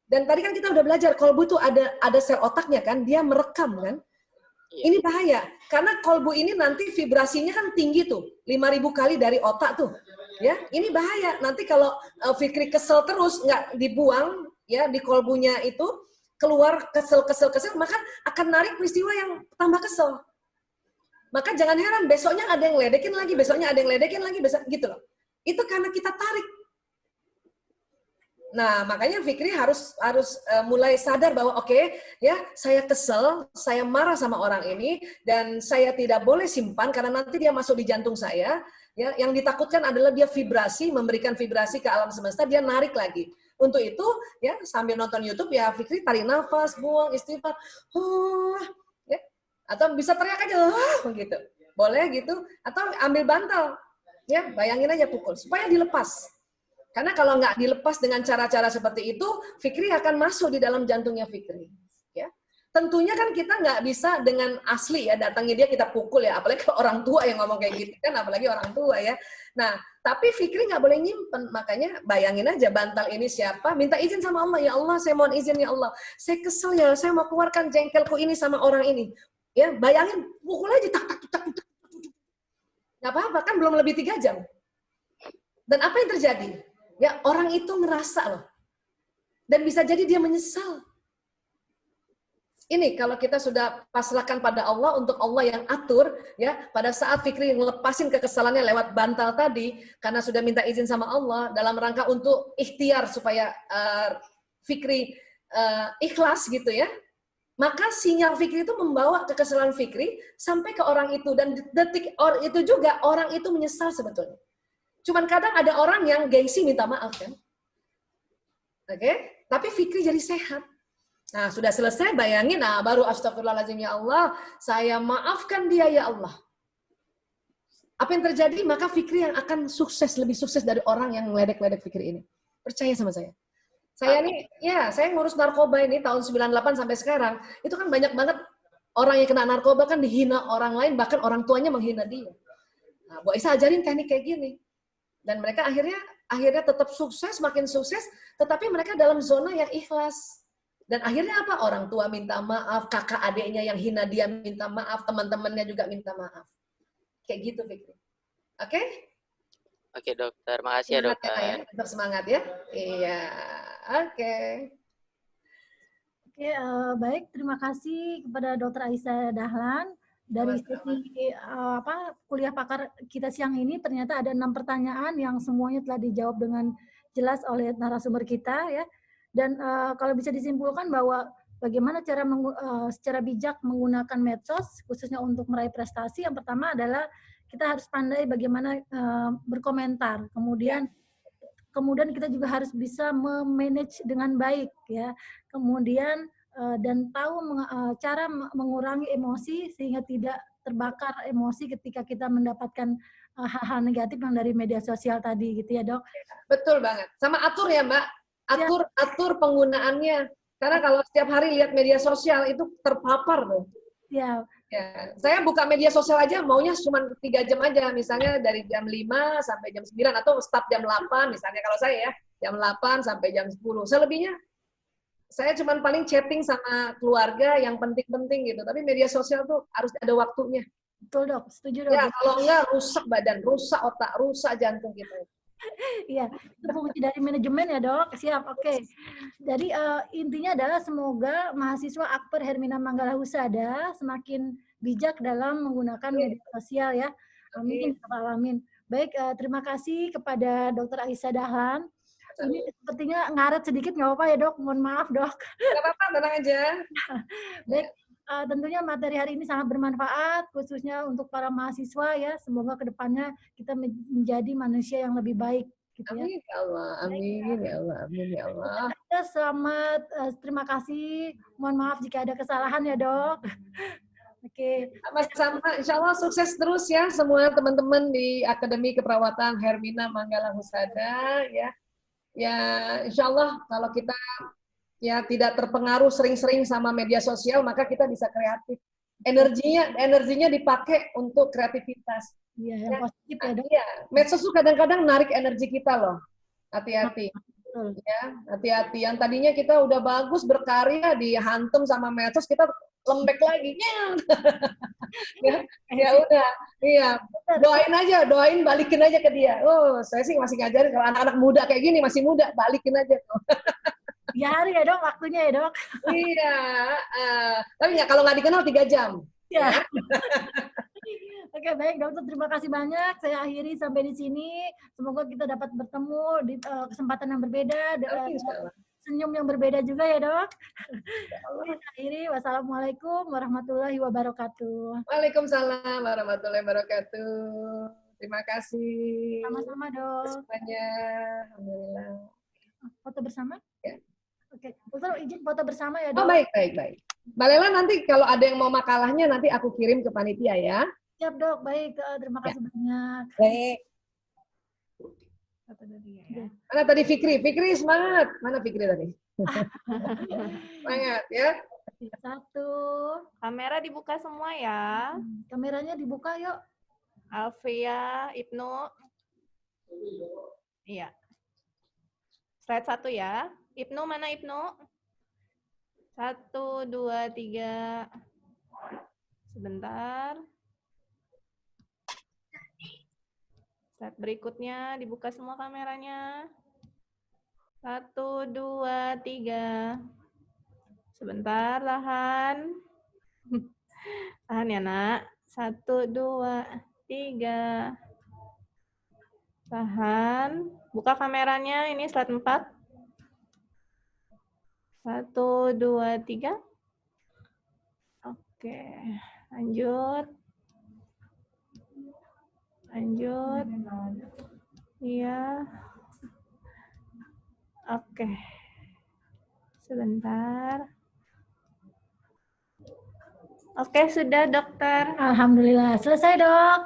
Dan tadi kan kita udah belajar kolbu itu ada sel otaknya kan, dia merekam kan. Ini bahaya, karena kolbu ini nanti vibrasinya kan tinggi tuh, 5.000 kali dari otak tuh, ya. Ini bahaya. Nanti kalau Fikri kesel terus nggak dibuang, ya di kolbunya itu keluar kesel, maka akan narik peristiwa yang tambah kesel. Maka jangan heran besoknya ada yang ledekin lagi, gitu loh. Itu karena kita tarik. Nah, makanya Fikri harus mulai sadar bahwa ya saya kesel, saya marah sama orang ini, dan saya tidak boleh simpan karena nanti dia masuk di jantung saya. Ya, yang ditakutkan adalah dia memberikan vibrasi ke alam semesta, dia narik lagi. Untuk itu, ya sambil nonton YouTube ya Fikri tarik nafas, buang, istighfar, ya. Atau bisa teriak aja, gitu. Boleh gitu. Atau ambil bantal, ya bayangin aja pukul supaya dilepas. Karena kalau nggak dilepas dengan cara-cara seperti itu, Fikri akan masuk di dalam jantungnya Fikri. Ya. Tentunya kan kita nggak bisa dengan asli ya, datangnya dia kita pukul ya, apalagi kalau orang tua yang ngomong kayak gitu kan, apalagi orang tua ya. Nah, tapi Fikri nggak boleh nyimpen, makanya bayangin aja bantal ini siapa, minta izin sama Allah, ya Allah saya mohon izin ya Allah, saya kesel ya, saya mau keluarkan jengkelku ini sama orang ini. Ya, bayangin, pukul aja, tak. Nggak apa-apa, kan belum lebih 3 jam. Dan apa yang terjadi? Ya, orang itu ngerasa loh. Dan bisa jadi dia menyesal. Ini kalau kita sudah pasrahkan pada Allah, untuk Allah yang atur, ya pada saat Fikri ngelepasin kekesalannya lewat bantal tadi, karena sudah minta izin sama Allah, dalam rangka untuk ikhtiar supaya Fikri ikhlas gitu ya, maka sinyal Fikri itu membawa kekesalan Fikri sampai ke orang itu, dan detik itu juga orang itu menyesal sebetulnya. Cuman kadang ada orang yang gengsi minta maaf kan. Oke? Tapi Fikri jadi sehat. Nah, sudah selesai bayangin, nah baru astagfirullahaladzim ya Allah, saya maafkan dia ya Allah. Apa yang terjadi? Maka Fikri yang akan sukses, lebih sukses dari orang yang ngeledek-ledek Fikri ini. Percaya sama saya. Saya nih, ya saya ngurus narkoba ini tahun 98 sampai sekarang. Itu kan banyak banget orang yang kena narkoba kan dihina orang lain, bahkan orang tuanya menghina dia. Nah, Bu Aisyah ajarin teknik kayak gini. Dan mereka akhirnya tetap sukses, makin sukses, tetapi mereka dalam zona yang ikhlas. Dan akhirnya apa? Orang tua minta maaf, kakak adiknya yang hina dia minta maaf, teman-temannya juga minta maaf. Kayak gitu, Fikri. Oke? Oke, dokter. Makasih ya, Semangat ya, Kak, ya. dokter. Tetap semangat ya. Iya. Oke. Oke, baik. Terima kasih kepada Dr. Aisyah Dahlan. Dari sesi kuliah pakar kita siang ini ternyata ada 6 pertanyaan yang semuanya telah dijawab dengan jelas oleh narasumber kita ya. Dan kalau bisa disimpulkan bahwa bagaimana cara secara bijak menggunakan medsos khususnya untuk meraih prestasi, yang pertama adalah kita harus pandai bagaimana berkomentar. Kemudian kita juga harus bisa memanage dengan baik ya. Kemudian dan tahu cara mengurangi emosi sehingga tidak terbakar emosi ketika kita mendapatkan hal-hal negatif yang dari media sosial tadi gitu ya, Dok. Betul banget. Sama atur ya, Mbak. Atur penggunaannya. Karena kalau setiap hari lihat media sosial itu terpapar tuh. Ya. Ya, saya buka media sosial aja maunya cuma 3 jam aja, misalnya dari jam 5 sampai jam 9 atau start jam 8 misalnya kalau saya ya, jam 8 sampai jam 10. Selebihnya saya cuma paling chatting sama keluarga yang penting-penting gitu. Tapi media sosial tuh harus ada waktunya. Betul, Dok. Setuju, Dok. Ya, kalau enggak rusak badan, rusak otak, rusak jantung gitu. Iya, itu fungsi dari manajemen ya, Dok. Siap, oke. Jadi intinya adalah semoga mahasiswa Akper Hermina Manggala Husada semakin bijak dalam menggunakan media sosial ya. Amin. Amin. Baik, terima kasih kepada Dr. Aisyah Dahlan. Ini sepertinya ngaret sedikit, nggak apa-apa ya, Dok? Mohon maaf, Dok. Nggak apa-apa, tenang aja. Baik, tentunya materi hari ini sangat bermanfaat, khususnya untuk para mahasiswa ya. Semoga kedepannya kita menjadi manusia yang lebih baik. Gitu ya. Amin ya Allah, amin ya Allah, amin ya Allah. Selamat, terima kasih. Mohon maaf jika ada kesalahan ya, Dok. Oke. Sama-sama, insya Allah sukses terus ya semua teman-teman di Akademi Keperawatan Hermina Manggala Husada ya. Ya, insya Allah kalau kita ya tidak terpengaruh sering-sering sama media sosial, maka kita bisa kreatif. Energinya dipakai untuk kreativitas. Iya, yang positif ya, Dok. Iya, medsos tuh kadang-kadang narik energi kita loh. Hati-hati. Ya, hati-hati. Yang tadinya kita udah bagus berkarya dihantam sama medsos, kita lembek lagi. Ya udah, iya. Doain aja, balikin aja ke dia. Oh, saya sih masih ngajarin kalau anak-anak muda kayak gini masih muda, balikin aja. Ya hari ya, Dok, waktunya ya, Dok. Iya, tapi nggak kalau nggak dikenal 3 jam. Ya. Oke, baik, Dokter. Terima kasih banyak. Saya akhiri sampai di sini. Semoga kita dapat bertemu di kesempatan yang berbeda. Senyum yang berbeda juga ya, Dok. Akhiri, wassalamualaikum warahmatullahi wabarakatuh. Waalaikumsalam warahmatullahi wabarakatuh. Terima kasih. Sama-sama, Dok. Semuanya. Alhamdulillah. Foto bersama? Ya. Oke, Dokter izin foto bersama ya, Dok. Oh, baik. Mbak Lela, nanti kalau ada yang mau makalahnya nanti aku kirim ke panitia ya. Siap, Dok. Baik, terima kasih banyak. Baik. Mana tadi Fikri? Fikri semangat. Mana Fikri tadi? Semangat ya. 1. Kamera dibuka semua ya. Kameranya dibuka yuk. Alfia, Ibnu. Iya. Slide 1 ya. Ibnu mana Ibnu? 1, 2, 3. Sebentar. Slide berikutnya dibuka semua kameranya. 1, 2, 3. Sebentar, tahan. Tahan ya, Nak. 1, 2, 3. Tahan. Buka kameranya, ini slide 4. 1, 2, 3. Oke, lanjut. Lanjut. Iya. Oke. Sebentar. Oke, sudah, Dokter. Alhamdulillah. Selesai, Dok.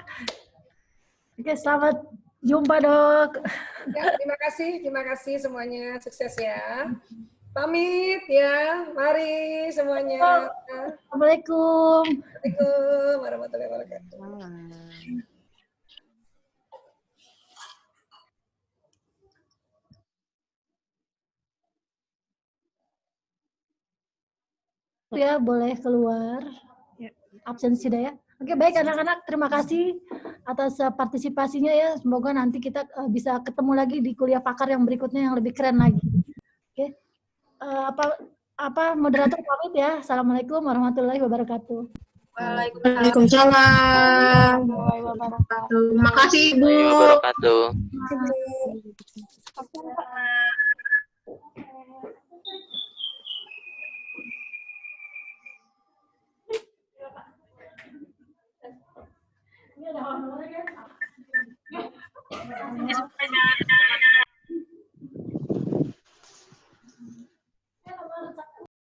Oke, selamat jumpa, Dok. Ya, terima kasih semuanya. Sukses ya. Pamit ya. Mari semuanya. Assalamualaikum. Waalaikumsalam warahmatullahi wabarakatuh. Ya, boleh keluar. Absen sudah ya. Oke, baik anak-anak, terima kasih atas partisipasinya ya. Semoga nanti kita bisa ketemu lagi di kuliah pakar yang berikutnya yang lebih keren lagi. Oke. Moderator pamit ya. Assalamualaikum warahmatullahi wabarakatuh. Waalaikumsalam. Terima kasih Ibu. Wabarakatuh. Ini ada